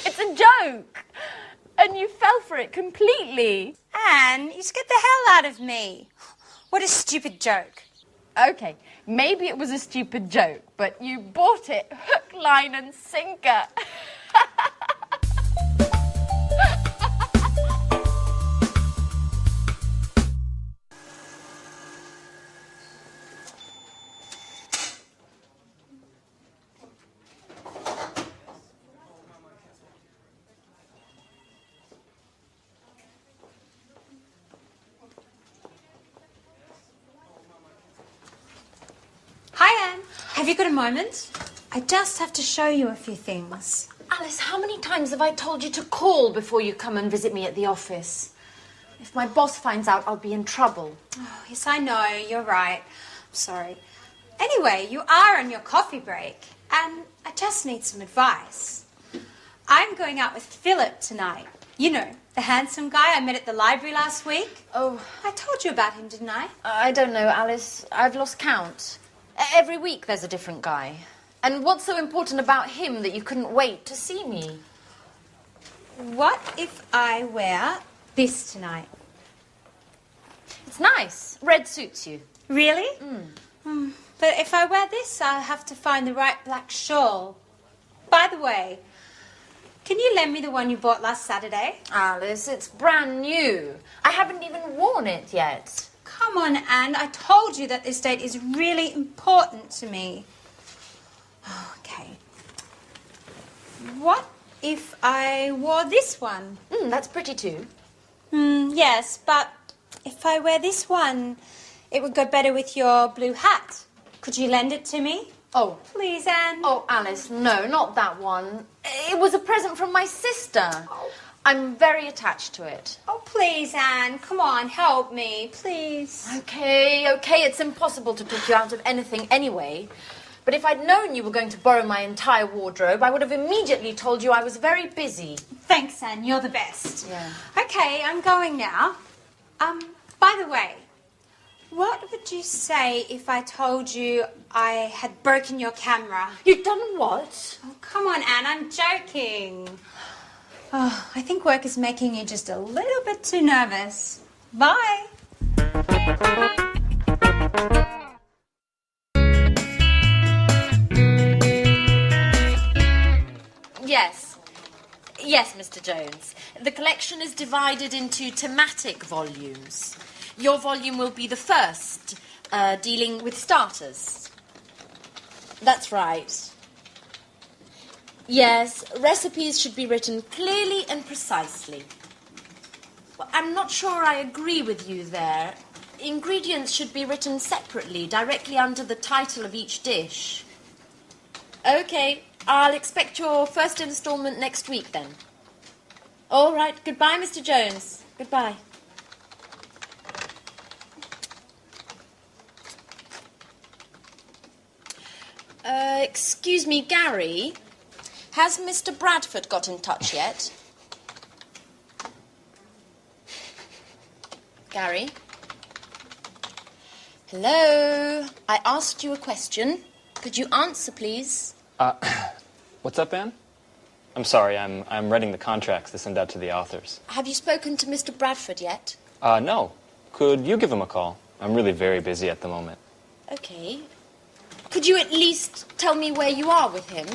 S4: It's a joke. And you fell for it completely.
S11: Anne, you scared the hell out of me. What a stupid joke.
S4: Okay, maybe it was a stupid joke, but you bought it hook, line and sinker.
S11: Hi, Anne. Have you got a moment? I just have to show you a few things.
S4: Alice, how many times have I told you to call before you come and visit me at the office? If my boss finds out, I'll be in trouble.
S11: Oh, yes, I know. You're right. I'm sorry. Anyway, you are on your coffee break, and I just need some advice. I'm going out with Philip tonight. You know, the handsome guy I met at the library last week.
S4: Oh,
S11: I told you about him, didn't I?
S4: I don't know, Alice. I've lost count. Every week there's a different guy. And what's so important about him that you couldn't wait to see me?
S11: What if I wear this tonight?
S4: It's nice. Red suits you.
S11: Really? But if I wear this, I'll have to find the right black shawl. By the way, can you lend me the one you bought last Saturday?
S4: Alice, it's brand new. I haven't even worn it yet.
S11: Come on, Anne. I told you that this date is really important to me. Okay. What if I wore this one?
S4: That's pretty too.
S11: Yes, but if I wear this one, it would go better with your blue hat. Could you lend it to me?
S4: Oh.
S11: Please, Anne.
S4: Oh, Alice, no, not that one. It was a present from my sister. Oh. I'm very attached to it.
S11: Oh, please, Anne. Come on, help me, please.
S4: Okay, it's impossible to talk you out of anything anyway. But if I'd known you were going to borrow my entire wardrobe, I would have immediately told you I was very busy.
S11: Thanks, Anne. You're the best.
S4: Yeah.
S11: Okay, I'm going now. By the way, what would you say if I told you I had broken your camera?
S4: You've done what?
S11: Oh, come on, Anne. I'm joking. Oh, I think work is making you just a little bit too nervous. Bye.
S4: Yes, Mr. Jones. The collection is divided into thematic volumes. Your volume will be the first, dealing with starters. That's right. Yes, recipes should be written clearly and precisely. Well, I'm not sure I agree with you there. Ingredients should be written separately, directly under the title of each dish. Okay, I'll expect your first instalment next week then. All right, goodbye, Mr. Jones. Goodbye. Excuse me, Gary. Has Mr. Bradford got in touch yet? Gary? Hello? I asked you a question. Could you answer, please?
S5: What's up, Anne? I'm sorry, I'm writing the contracts to send out to the authors.
S4: Have you spoken to Mr. Bradford yet?
S5: No. Could you give him a call? I'm really very busy at the moment.
S4: Okay. Could you at least tell me where you are with him?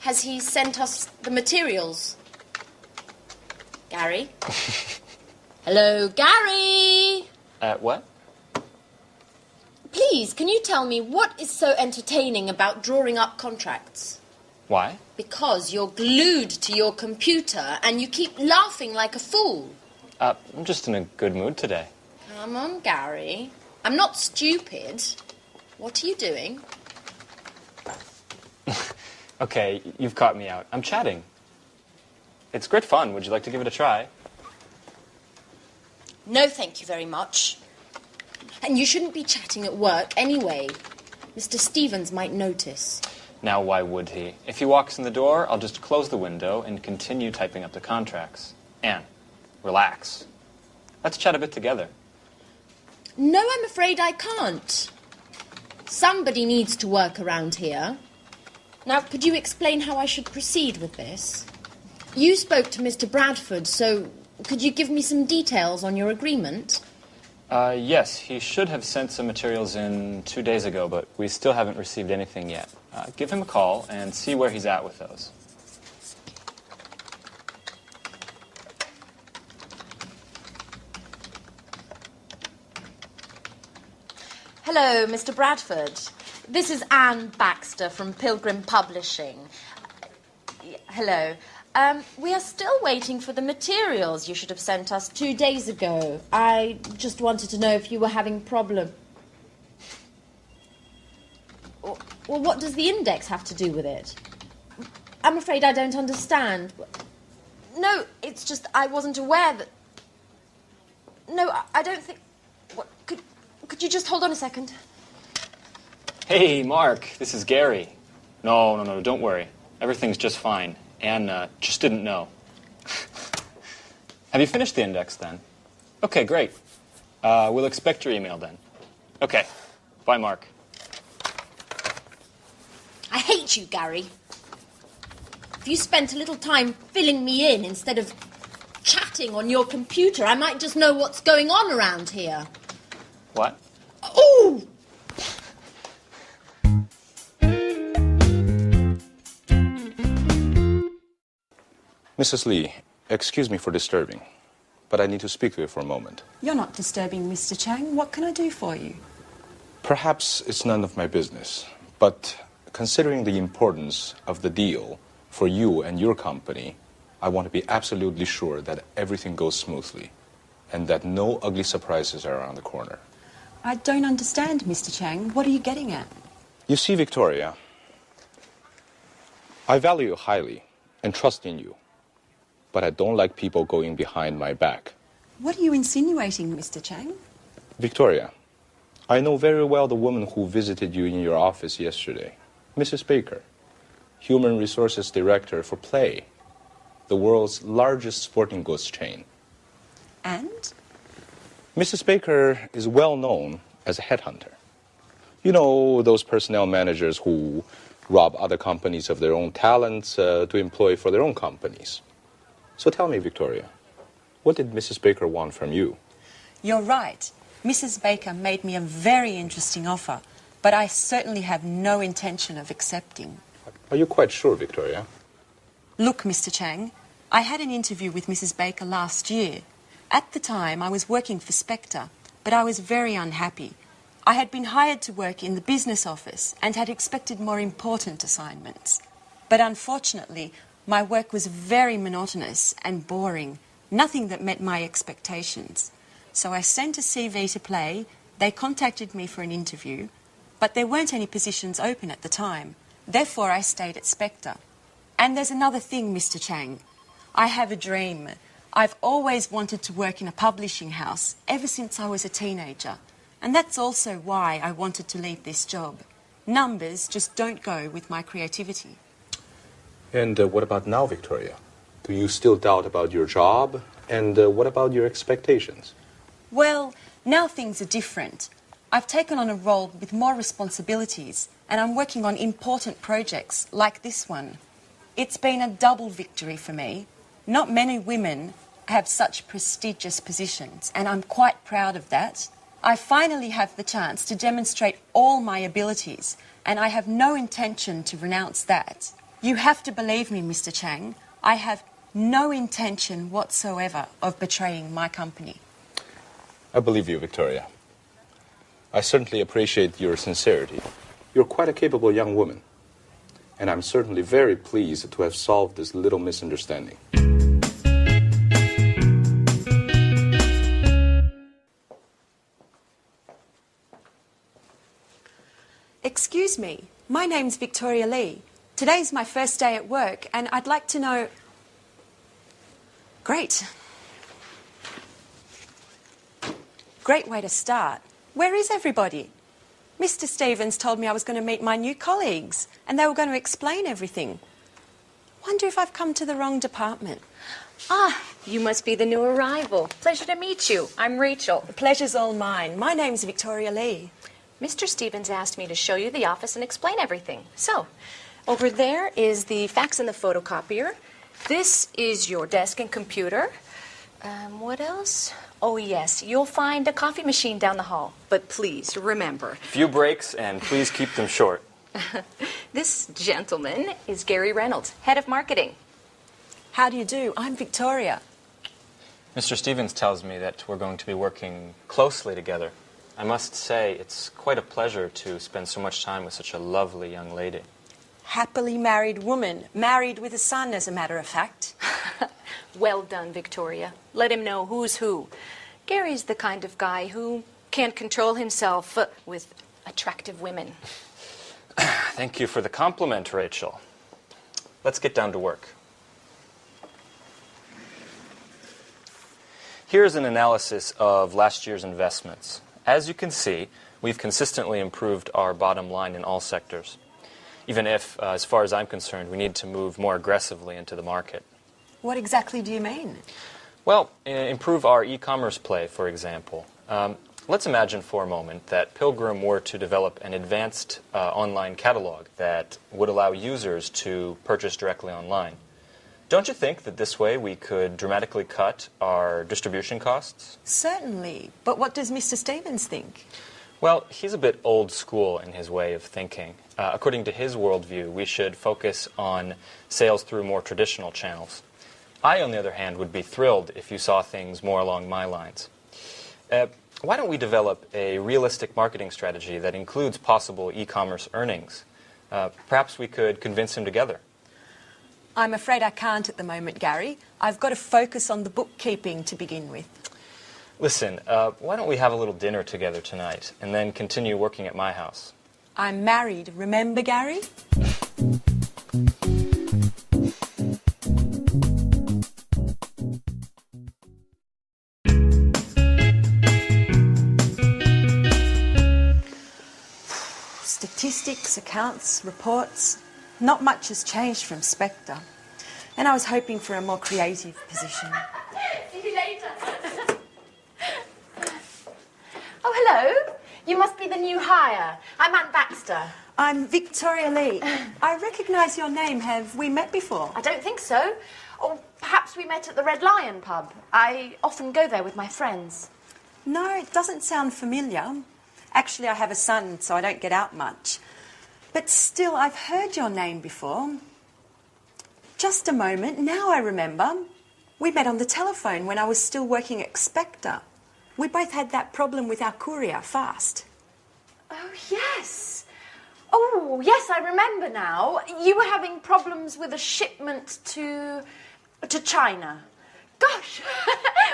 S4: Has he sent us the materials? Gary? Hello, Gary?
S5: What?
S4: Please, can you tell me what is so entertaining about drawing up contracts?
S5: Why?
S4: Because you're glued to your computer and you keep laughing like a fool.
S5: I'm just in a good mood today.
S4: Come on, Gary. I'm not stupid. What are you doing?
S5: Okay, you've caught me out. I'm chatting. It's great fun. Would you like to give it a try?
S4: No, thank you very much. And you shouldn't be chatting at work anyway. Mr. Stevens might notice.
S5: Now, why would he? If he walks in the door, I'll just close the window and continue typing up the contracts. Anne, relax. Let's chat a bit together.
S4: No, I'm afraid I can't. Somebody needs to work around here. Now, could you explain how I should proceed with this? You spoke to Mr. Bradford, so could you give me some details on your agreement?
S5: Yes, he should have sent some materials in 2 days ago, but we still haven't received anything yet. Give him a call and see where he's at with those.
S4: Hello, Mr. Bradford. This is Anne Baxter from Pilgrim Publishing. Hello. We are still waiting for the materials you should have sent us 2 days ago. I just wanted to know if you were having problem. Well, what does the index have to do with it? I'm afraid I don't understand. No, it's just I wasn't aware that... No, I don't think... What, could you just hold on a second?
S5: Hey, Mark, this is Gary. No, don't worry. Everything's just fine. Anne just didn't know. Have you finished the index, then? Okay, great. We'll expect your email, then. Okay. Bye, Mark.
S4: I hate you, Gary. If you spent a little time filling me in instead of chatting on your computer, I might just know what's going on around here.
S5: What?
S4: Ooh!
S8: Mrs. Lee, excuse me for disturbing, but I need to speak to you for a moment.
S1: You're not disturbing, Mr. Chang. What can I do for you?
S8: Perhaps it's none of my business, but considering the importance of the deal for you and your company, I want to be absolutely sure that everything goes smoothly and that no ugly surprises are around the corner.
S1: I don't understand, Mr. Chang. What are you getting at?
S8: You see, Victoria, I value you highly and trust in you, but I don't like people going behind my back.
S1: What are you insinuating, Mr. Chang?
S8: Victoria, I know very well the woman who visited you in your office yesterday, Mrs. Baker, Human Resources Director for Play, the world's largest sporting goods chain.
S1: And?
S8: Mrs. Baker is well known as a headhunter. You know, those personnel managers who rob other companies of their own talents to employ for their own companies. So tell me, Victoria, what did Mrs. Baker want from you?
S1: You're right. Mrs. Baker made me a very interesting offer, but I certainly have no intention of accepting.
S8: Are you quite sure, Victoria?
S1: Look, Mr. Chang, I had an interview with Mrs. Baker last year. At the time, I was working for Spectre, but I was very unhappy. I had been hired to work in the business office and had expected more important assignments. But unfortunately, my work was very monotonous and boring, nothing that met my expectations. So I sent a CV to Play, they contacted me for an interview, but there weren't any positions open at the time. Therefore, I stayed at Spectre. And there's another thing, Mr. Chang. I have a dream. I've always wanted to work in a publishing house ever since I was a teenager. And that's also why I wanted to leave this job. Numbers just don't go with my creativity.
S8: And what about now, Victoria? Do you still doubt about your job? And what about your expectations?
S1: Well, now things are different. I've taken on a role with more responsibilities, and I'm working on important projects like this one. It's been a double victory for me. Not many women have such prestigious positions, and I'm quite proud of that. I finally have the chance to demonstrate all my abilities, and I have no intention to renounce that. You have to believe me, Mr. Chang. I have no intention whatsoever of betraying my company.
S8: I believe you, Victoria. I certainly appreciate your sincerity. You're quite a capable young woman. And I'm certainly very pleased to have solved this little misunderstanding.
S1: Excuse me, my name's Victoria Lee. Today's my first day at work, and I'd like to know... Great. Great way to start. Where is everybody? Mr. Stevens told me I was going to meet my new colleagues, and they were going to explain everything. Wonder if I've come to the wrong department.
S9: Ah, you must be the new arrival. Pleasure to meet you. I'm Rachel.
S1: The pleasure's all mine. My name's Victoria Lee.
S9: Mr. Stevens asked me to show you the office and explain everything. So, over there is the fax and the photocopier. This is your desk and computer. What else? Oh, yes, you'll find a coffee machine down the hall. But please, remember...
S5: Few breaks, and please keep them short.
S9: This gentleman is Gary Reynolds, head of marketing.
S1: How do you do? I'm Victoria.
S5: Mr. Stevens tells me that we're going to be working closely together. I must say, it's quite a pleasure to spend so much time with such a lovely young lady.
S1: Happily married woman. Married with a son, as a matter of fact.
S9: Well done, Victoria. Let him know who's who. Gary's the kind of guy who can't control himself with attractive women.
S5: Thank you for the compliment, Rachel. Let's get down to work. Here's an analysis of last year's investments. As you can see, we've consistently improved our bottom line in all sectors. Even if, as far as I'm concerned, we need to move more aggressively into the market.
S1: What exactly do you mean?
S5: Well, improve our e-commerce play, for example. Let's imagine for a moment that Pilgrim were to develop an advanced online catalog that would allow users to purchase directly online. Don't you think that this way we could dramatically cut our distribution costs?
S1: Certainly. But what does Mr. Stevens think?
S5: Well, he's a bit old school in his way of thinking. According to his worldview, we should focus on sales through more traditional channels. I, on the other hand, would be thrilled if you saw things more along my lines. Why don't we develop a realistic marketing strategy that includes possible e-commerce earnings? Perhaps we could convince him together.
S1: I'm afraid I can't at the moment, Gary. I've got to focus on the bookkeeping to begin with.
S5: Listen, why don't we have a little dinner together tonight and then continue working at my house?
S1: I'm married, remember, Gary? Statistics, accounts, reports. Not much has changed from Spectre. And I was hoping for a more creative position.
S4: See you later. Oh, hello. You must be the new hire. I'm Anne Baxter.
S1: I'm Victoria Lee. I recognise your name. Have we met before?
S4: I don't think so. Or perhaps we met at the Red Lion pub. I often go there with my friends.
S1: No, it doesn't sound familiar. Actually, I have a son, so I don't get out much. But still, I've heard your name before. Just a moment, now I remember. We met on the telephone when I was still working at Spectre. We both had that problem with our courier, Fast.
S4: Oh, yes. Oh, yes, I remember now. You were having problems with a shipment to China. Gosh,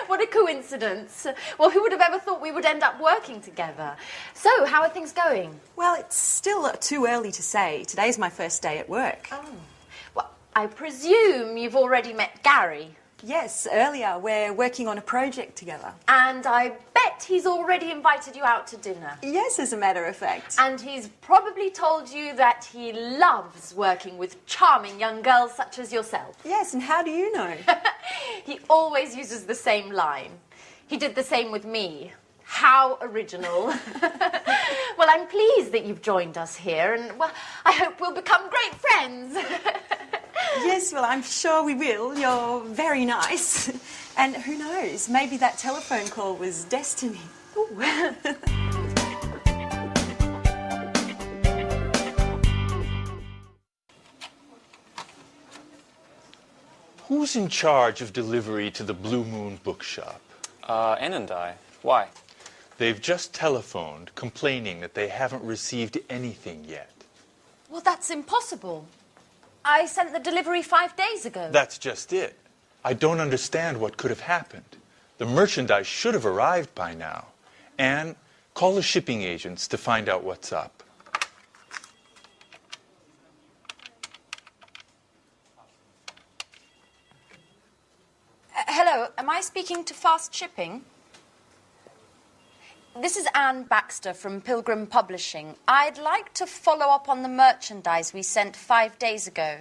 S4: what a coincidence. Well, who would have ever thought we would end up working together? So, how are things going?
S1: Well, it's still too early to say. Today's my first day at work.
S4: Oh. Well, I presume you've already met Gary.
S1: Yes, earlier. We're working on a project together.
S4: And I bet he's already invited you out to dinner.
S1: Yes, as a matter of fact.
S4: And he's probably told you that he loves working with charming young girls such as yourself.
S1: Yes, and how do you know?
S4: He always uses the same line. He did the same with me. How original. Well, I'm pleased that you've joined us here, and, well, I hope we'll become great friends.
S1: Yes, well, I'm sure we will. You're very nice. And who knows, maybe that telephone call was destiny.
S3: Who's in charge of delivery to the Blue Moon bookshop?
S5: Ann and I. Why?
S3: They've just telephoned complaining that they haven't received anything yet.
S4: Well, that's impossible. I sent the delivery 5 days ago.
S3: That's just it. I don't understand what could have happened. The merchandise should have arrived by now. Anne, call the shipping agents to find out what's up.
S4: Hello, am I speaking to Fast Shipping? This is Anne Baxter from Pilgrim Publishing. I'd like to follow up on the merchandise we sent 5 days ago.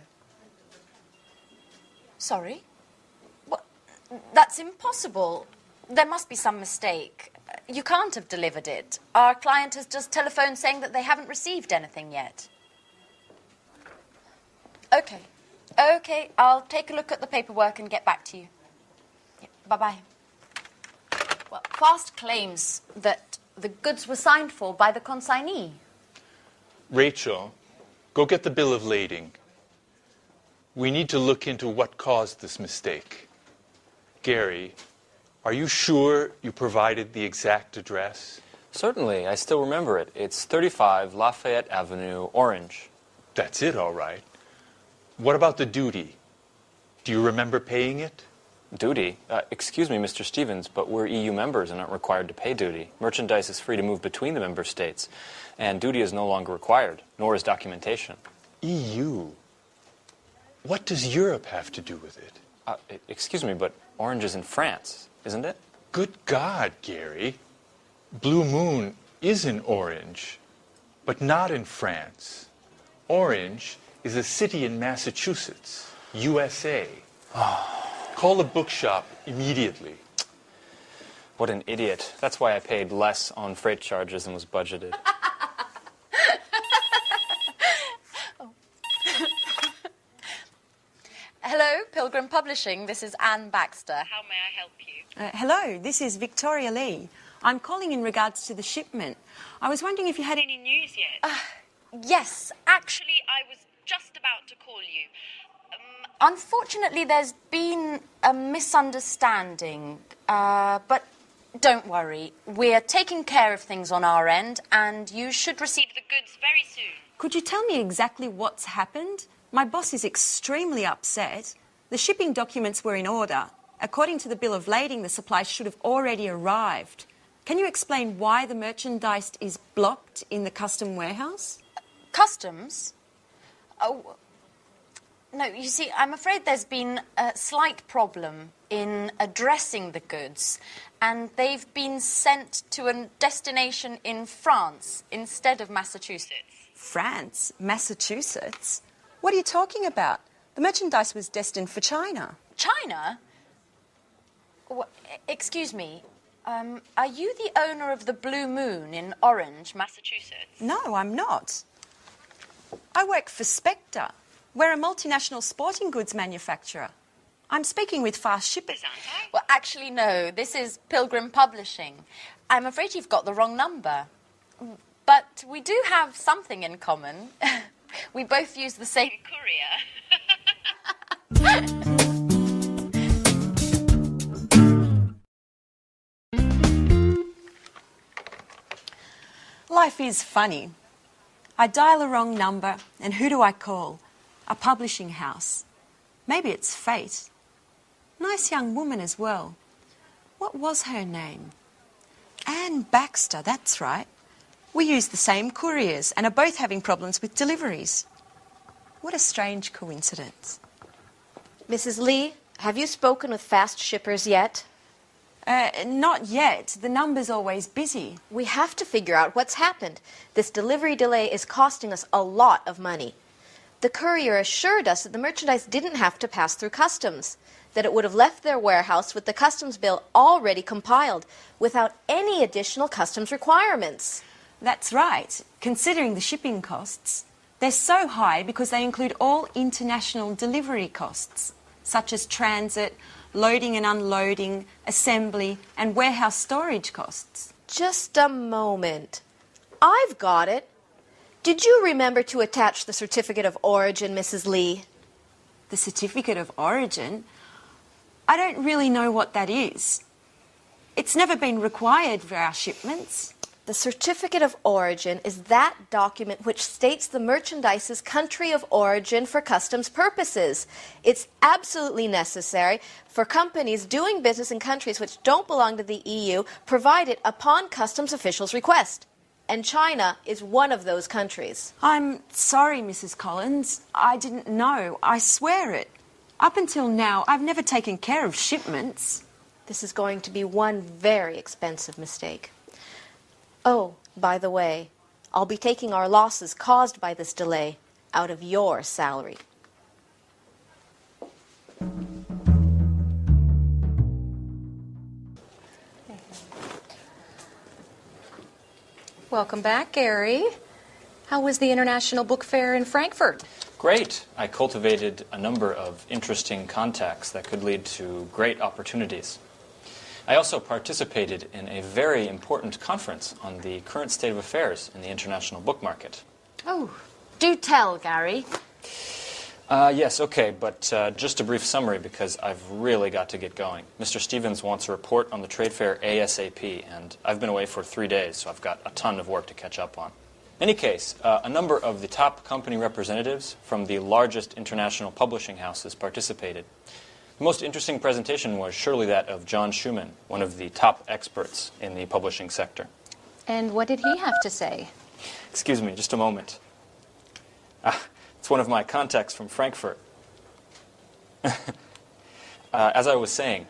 S4: Sorry? What? That's impossible. There must be some mistake. You can't have delivered it. Our client has just telephoned saying that they haven't received anything yet. Okay, I'll take a look at the paperwork and get back to you. Yeah, bye-bye. Well, Fast claims that the goods were signed for by the consignee.
S3: Rachel, go get the bill of lading. We need to look into what caused this mistake. Gary, are you sure you provided the exact address?
S5: Certainly, I still remember it. It's 35 Lafayette Avenue, Orange.
S3: That's it, all right. What about the duty? Do you remember paying it?
S5: Duty? Excuse me, Mr. Stevens, but we're EU members and aren't required to pay duty. Merchandise is free to move between the member states, and duty is no longer required, nor is documentation.
S3: EU? What does Europe have to do with it?
S5: Excuse me, but Orange is in France, isn't it?
S3: Good God, Gary. Blue Moon is in Orange, but not in France. Orange is a city in Massachusetts, USA. Call the bookshop immediately.
S5: What an idiot. That's why I paid less on freight charges than was budgeted.
S4: Hello, Pilgrim Publishing. This is Anne Baxter.
S12: How may I help you?
S1: Hello, this is Victoria Lee. I'm calling in regards to the shipment. I was wondering if you had
S12: Any news yet?
S4: Yes,
S12: Actually, I was just about to call you.
S4: unfortunately, there's been a misunderstanding. But don't worry. We're taking care of things on our end, and you should receive
S12: The goods very soon.
S1: Could you tell me exactly what's happened? My boss is extremely upset. The shipping documents were in order. According to the bill of lading, the supplies should have already arrived. Can you explain why the merchandise is blocked in the custom warehouse?
S4: Customs? Oh, no, you see, I'm afraid there's been a slight problem in addressing the goods, and they've been sent to a destination in France instead of Massachusetts.
S1: France? Massachusetts? What are you talking about? The merchandise was destined for China.
S4: China? Excuse me, are you the owner of the Blue Moon in Orange, Massachusetts?
S1: No, I'm not. I work for Spectre. We're a multinational sporting goods manufacturer. I'm speaking with Fast Shipping.
S4: Well, actually, no. This is Pilgrim Publishing. I'm afraid you've got the wrong number. But we do have something in common. We both use the same
S12: courier.
S1: Life is funny. I dial a wrong number, and who do I call? A publishing house. Maybe it's fate. Nice young woman as well. What was her name? Anne Baxter, that's right. We use the same couriers and are both having problems with deliveries. What a strange coincidence.
S13: Mrs. Lee,
S4: Have you spoken with fast shippers yet?
S1: Not yet. The number's always busy.
S4: We have to figure out what's happened. This delivery delay is costing us a lot of money. The courier assured us that the merchandise didn't have to pass through customs, that it would have left their warehouse with the customs bill already compiled, without any additional customs requirements.
S1: That's right. Considering the shipping costs, they're so high because they include all international delivery costs, such as transit, loading and unloading, assembly, and warehouse storage costs.
S4: Just a moment. I've got it. Did you remember to attach the certificate of origin, Mrs. Lee?
S1: The certificate of origin? I don't really know what that is. It's never been required for our shipments.
S4: The certificate of origin is that document which states the merchandise's country of origin for customs purposes. It's absolutely necessary for companies doing business in countries which don't belong to the EU, provided upon customs officials' request. And China is one of those countries.
S1: I'm sorry, Mrs. Collins. I didn't know. I swear it. Up until now, I've never taken care of shipments.
S4: This is going to be one very expensive mistake. Oh, by the way, I'll be taking our losses caused by this delay out of your salary.
S9: Welcome back, Gary. How was the International Book Fair in Frankfurt?
S5: Great. I cultivated a number of interesting contacts that could lead to great opportunities. I also participated in a very important conference on the current state of affairs in the international book market.
S4: Oh, do tell, Gary.
S5: Yes, okay, but just a brief summary because I've really got to get going. Mr. Stevens wants a report on the trade fair ASAP, and I've been away for 3 days, so I've got a ton of work to catch up on. In any case, a number of the top company representatives from the largest international publishing houses participated. The most interesting presentation was surely that of John Schumann, one of the top experts in the publishing sector.
S9: And what did he have to say?
S5: Excuse me, just a moment. It's one of my contacts from Frankfurt. As I was saying,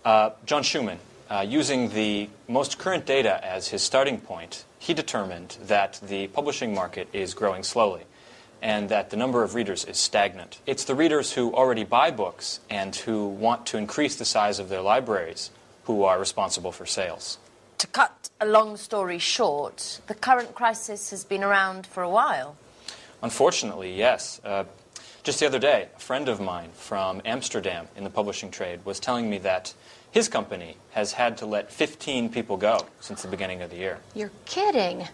S5: John Schumann, using the most current data as his starting point, he determined that the publishing market is growing slowly and that the number of readers is stagnant. It's the readers who already buy books and who want to increase the size of their libraries who are responsible for sales.
S4: To cut a long story short, the current crisis has been around for a while.
S5: Unfortunately, yes. Just the other day, a friend of mine from Amsterdam in the publishing trade was telling me that his company has had to let 15 people go since the beginning of the year.
S9: You're kidding.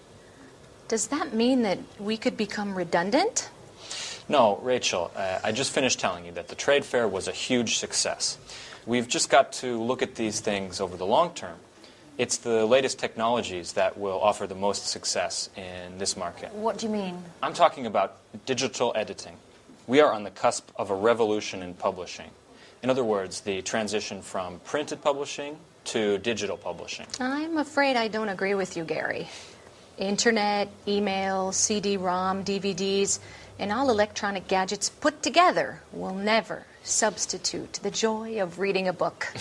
S9: Does that mean that we could become redundant?
S5: No, Rachel, I just finished telling you that the trade fair was a huge success. We've just got to look at these things over the long term. It's the latest technologies that will offer the most success in this market.
S4: What do you mean?
S5: I'm talking about digital editing. We are on the cusp of a revolution in publishing. In other words, the transition from printed publishing to digital publishing.
S9: I'm afraid I don't agree with you, Gary. Internet, email, CD-ROM, DVDs, and all electronic gadgets put together will never substitute the joy of reading a book.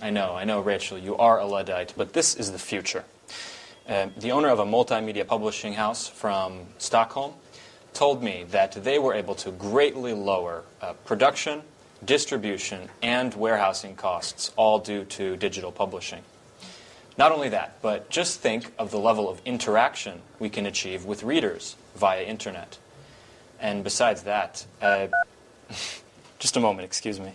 S5: I know, Rachel, you are a Luddite, but this is the future. The owner of a multimedia publishing house from Stockholm told me that they were able to greatly lower production, distribution, and warehousing costs, all due to digital publishing. Not only that, but just think of the level of interaction we can achieve with readers via internet. And besides that, just a moment, excuse me.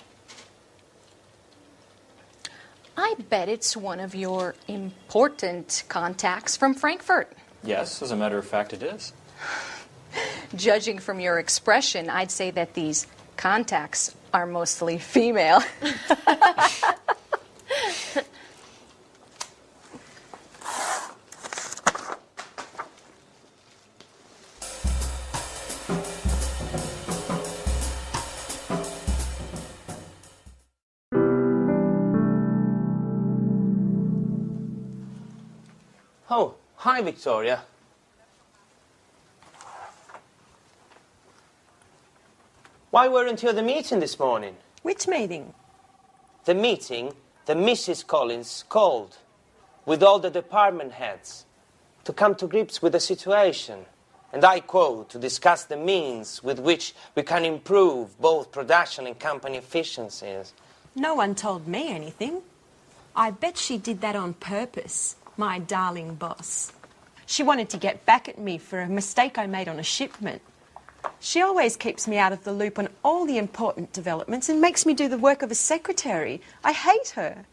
S9: I bet it's one of your important contacts from Frankfurt.
S5: Yes, as a matter of fact, it is.
S9: Judging from your expression, I'd say that these contacts are mostly female.
S7: Oh, hi, Victoria. Why weren't you at the meeting this morning?
S1: Which meeting?
S7: the meeting that Mrs. Collins called with all the department heads to come to grips with the situation. And I quote, to discuss the means with which we can improve both production and company efficiencies.
S1: No one told me anything. I bet she did that on purpose, my darling boss. She wanted to get back at me for a mistake I made on a shipment. She always keeps me out of the loop on all the important developments and makes me do the work of a secretary. I hate her.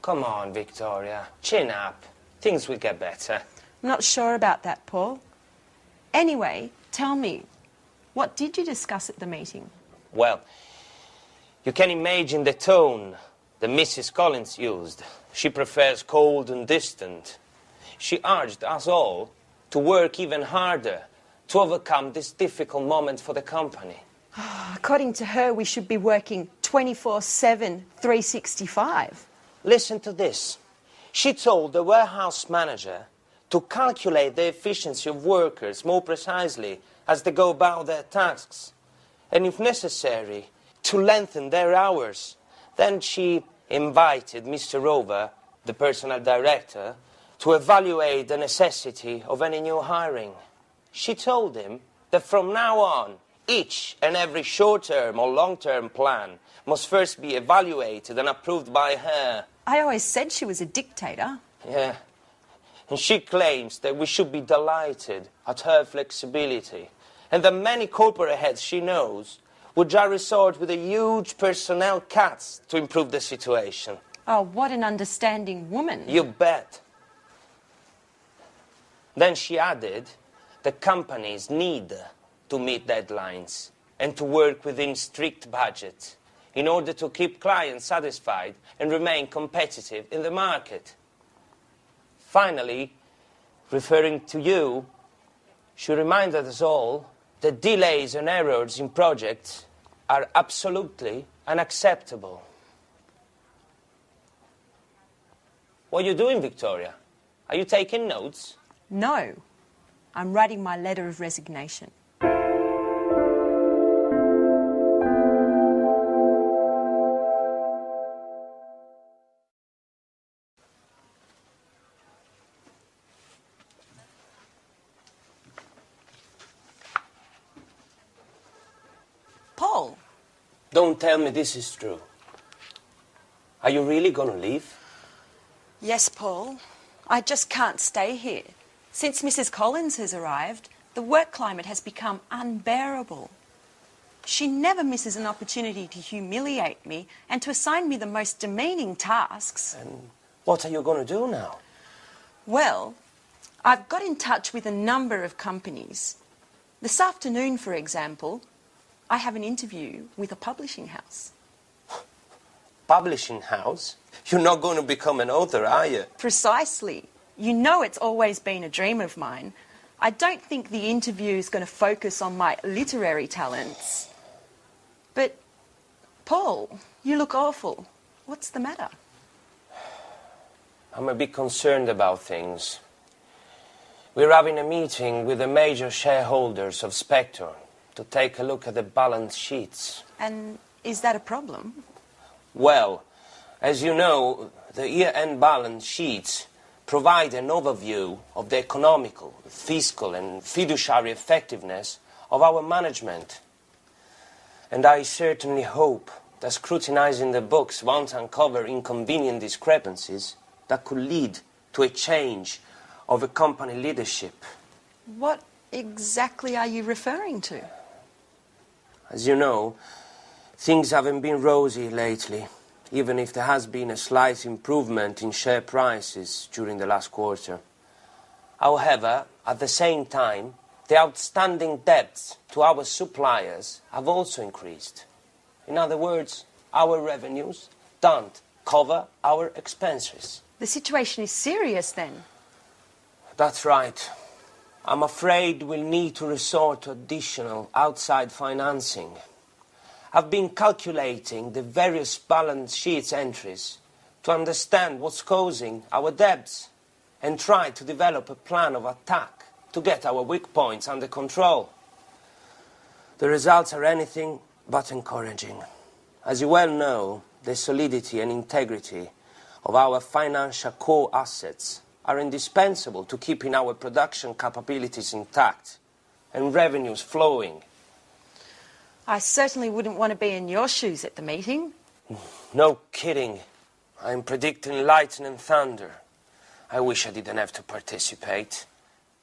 S7: Come on, Victoria. Chin up. Things will get better.
S1: I'm not sure about that, Paul. Anyway, tell me, what did you discuss at the meeting?
S7: Well, you can imagine the tone that Mrs. Collins used. She prefers cold and distant. She urged us all to work even harder to overcome this difficult moment for the company.
S1: According to her, we should be working 24/7, 365.
S7: Listen to this. She told the warehouse manager to calculate the efficiency of workers more precisely as they go about their tasks, and if necessary, to lengthen their hours. Then she invited Mr. Rover, the personnel director, to evaluate the necessity of any new hiring. She told him that from now on, each and every short-term or long-term plan must first be evaluated and approved by her.
S1: I always said she was a dictator.
S7: Yeah. And she claims that we should be delighted at her flexibility, and that many corporate heads she knows would just resort with a huge personnel cuts to improve the situation.
S1: Oh, what an understanding woman.
S7: You bet. Then she added that companies need to meet deadlines and to work within strict budgets in order to keep clients satisfied and remain competitive in the market. Finally, referring to you, she reminded us all that delays and errors in projects are absolutely unacceptable. What are you doing, Victoria? Are you taking notes?
S1: No, I'm writing my letter of resignation. Paul.
S7: Don't tell me this is true. Are you really going to leave?
S1: Yes, Paul. I just can't stay here. Since Mrs. Collins has arrived, the work climate has become unbearable. She never misses an opportunity to humiliate me and to assign me the most demeaning tasks.
S7: And what are you going to do now?
S1: Well, I've got in touch with a number of companies. This afternoon, for example, I have an interview with a publishing house.
S7: Publishing house? You're not going to become an author, are you?
S1: Precisely. You know it's always been a dream of mine. I don't think the interview is going to focus on my literary talents. But, Paul, you look awful. What's the matter?
S7: I'm a bit concerned about things. We're having a meeting with the major shareholders of Spector to take a look at the balance sheets.
S1: And is that a problem?
S7: Well, as you know, the year-end balance sheets provide an overview of the economical, fiscal and fiduciary effectiveness of our management. And I certainly hope that scrutinizing the books won't uncover inconvenient discrepancies that could lead to a change of a company leadership.
S1: What exactly are you referring to?
S7: As you know, things haven't been rosy lately, even if there has been a slight improvement in share prices during the last quarter. However, at the same time, the outstanding debts to our suppliers have also increased. In other words, our revenues don't cover our expenses.
S1: The situation is serious then.
S7: That's right. I'm afraid we'll need to resort to additional outside financing. I've been calculating the various balance sheets entries to understand what's causing our debts and try to develop a plan of attack to get our weak points under control. The results are anything but encouraging. As you well know, the solidity and integrity of our financial core assets are indispensable to keeping our production capabilities intact and revenues flowing.
S13: I certainly wouldn't want to be in your shoes at the meeting.
S7: No kidding. I'm predicting lightning and thunder. I wish I didn't have to participate.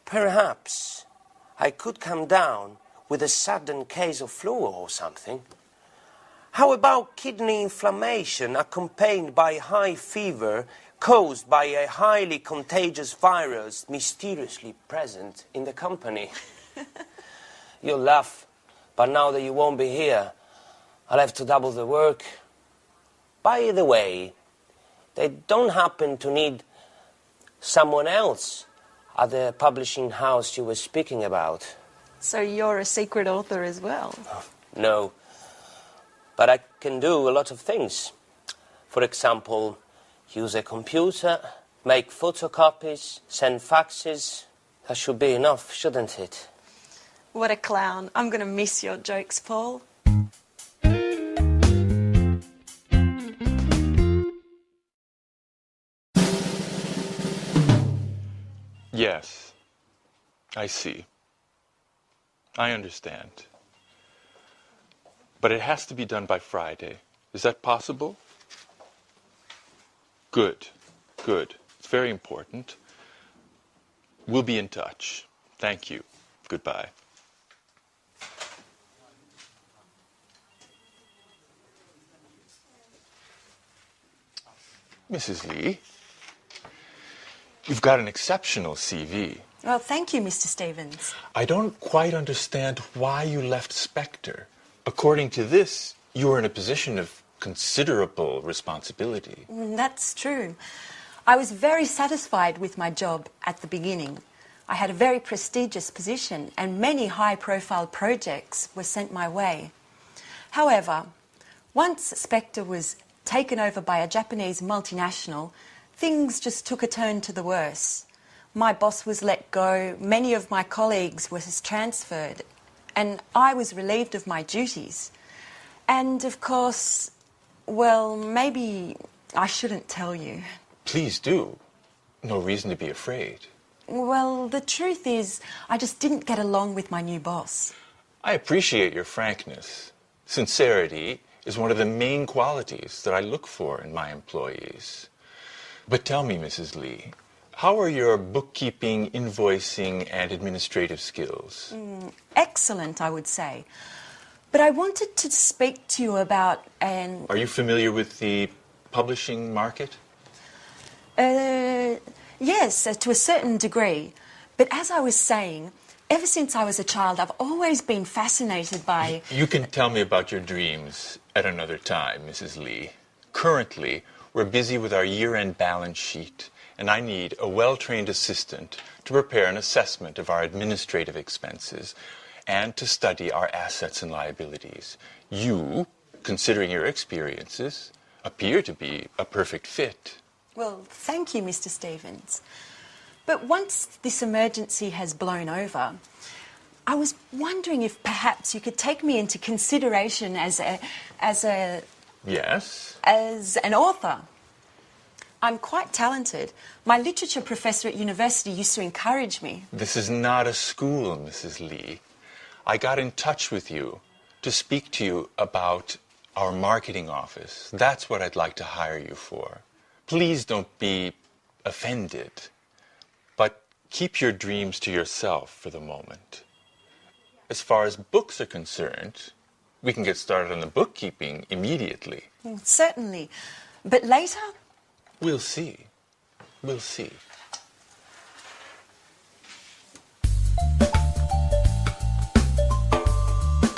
S7: Perhaps I could come down with a sudden case of flu or something. How about kidney inflammation accompanied by high fever caused by a highly contagious virus mysteriously present in the company? You'll laugh, but now that you won't be here, I'll have to double the work. By the way, they don't happen to need someone else at the publishing house you were speaking about.
S13: So you're a secret author as well?
S7: No, but I can do a lot of things. For example, use a computer, make photocopies, send faxes. That should be enough, shouldn't it?
S13: What a clown. I'm going to miss your jokes, Paul.
S3: Yes, I see. I understand. But it has to be done by Friday. Is that possible? Good, good. It's very important. We'll be in touch. Thank you. Goodbye. Mrs. Lee, you've got an exceptional CV.
S13: Well, thank you, Mr. Stevens.
S3: I don't quite understand why you left Spectre. According to this, you were in a position of considerable responsibility.
S13: That's true. I was very satisfied with my job at the beginning. I had a very prestigious position and many high-profile projects were sent my way. However, once Spectre was taken over by a Japanese multinational, things just took a turn to the worse. My boss was let go, many of my colleagues were transferred, and I was relieved of my duties. And of course, well, maybe I shouldn't tell you.
S3: Please do. No reason to be afraid.
S13: Well, the truth is, I just didn't get along with my new boss.
S3: I appreciate your frankness. Sincerity is one of the main qualities that I look for in my employees. But tell me, Mrs. Lee, how are your bookkeeping, invoicing, and administrative skills?
S13: Excellent, I would say. But I wanted to speak to you about an...
S3: Are you familiar with the publishing market?
S13: Yes, to a certain degree. But as I was saying, ever since I was a child, I've always been fascinated by...
S3: You can tell me about your dreams at another time, Mrs. Lee. Currently, we're busy with our year-end balance sheet, and I need a well-trained assistant to prepare an assessment of our administrative expenses and to study our assets and liabilities. You, considering your experiences, appear to be a perfect fit.
S13: Well, thank you, Mr. Stevens. But once this emergency has blown over, I was wondering if perhaps you could take me into consideration as
S3: Yes?
S13: As an author. I'm quite talented. My literature professor at university used to encourage me.
S3: This is not a school, Mrs. Lee. I got in touch with you to speak to you about our marketing office. That's what I'd like to hire you for. Please don't be offended, but keep your dreams to yourself for the moment. As far as books are concerned, we can get started on the bookkeeping immediately.
S13: Certainly. But later?
S3: We'll see. We'll see.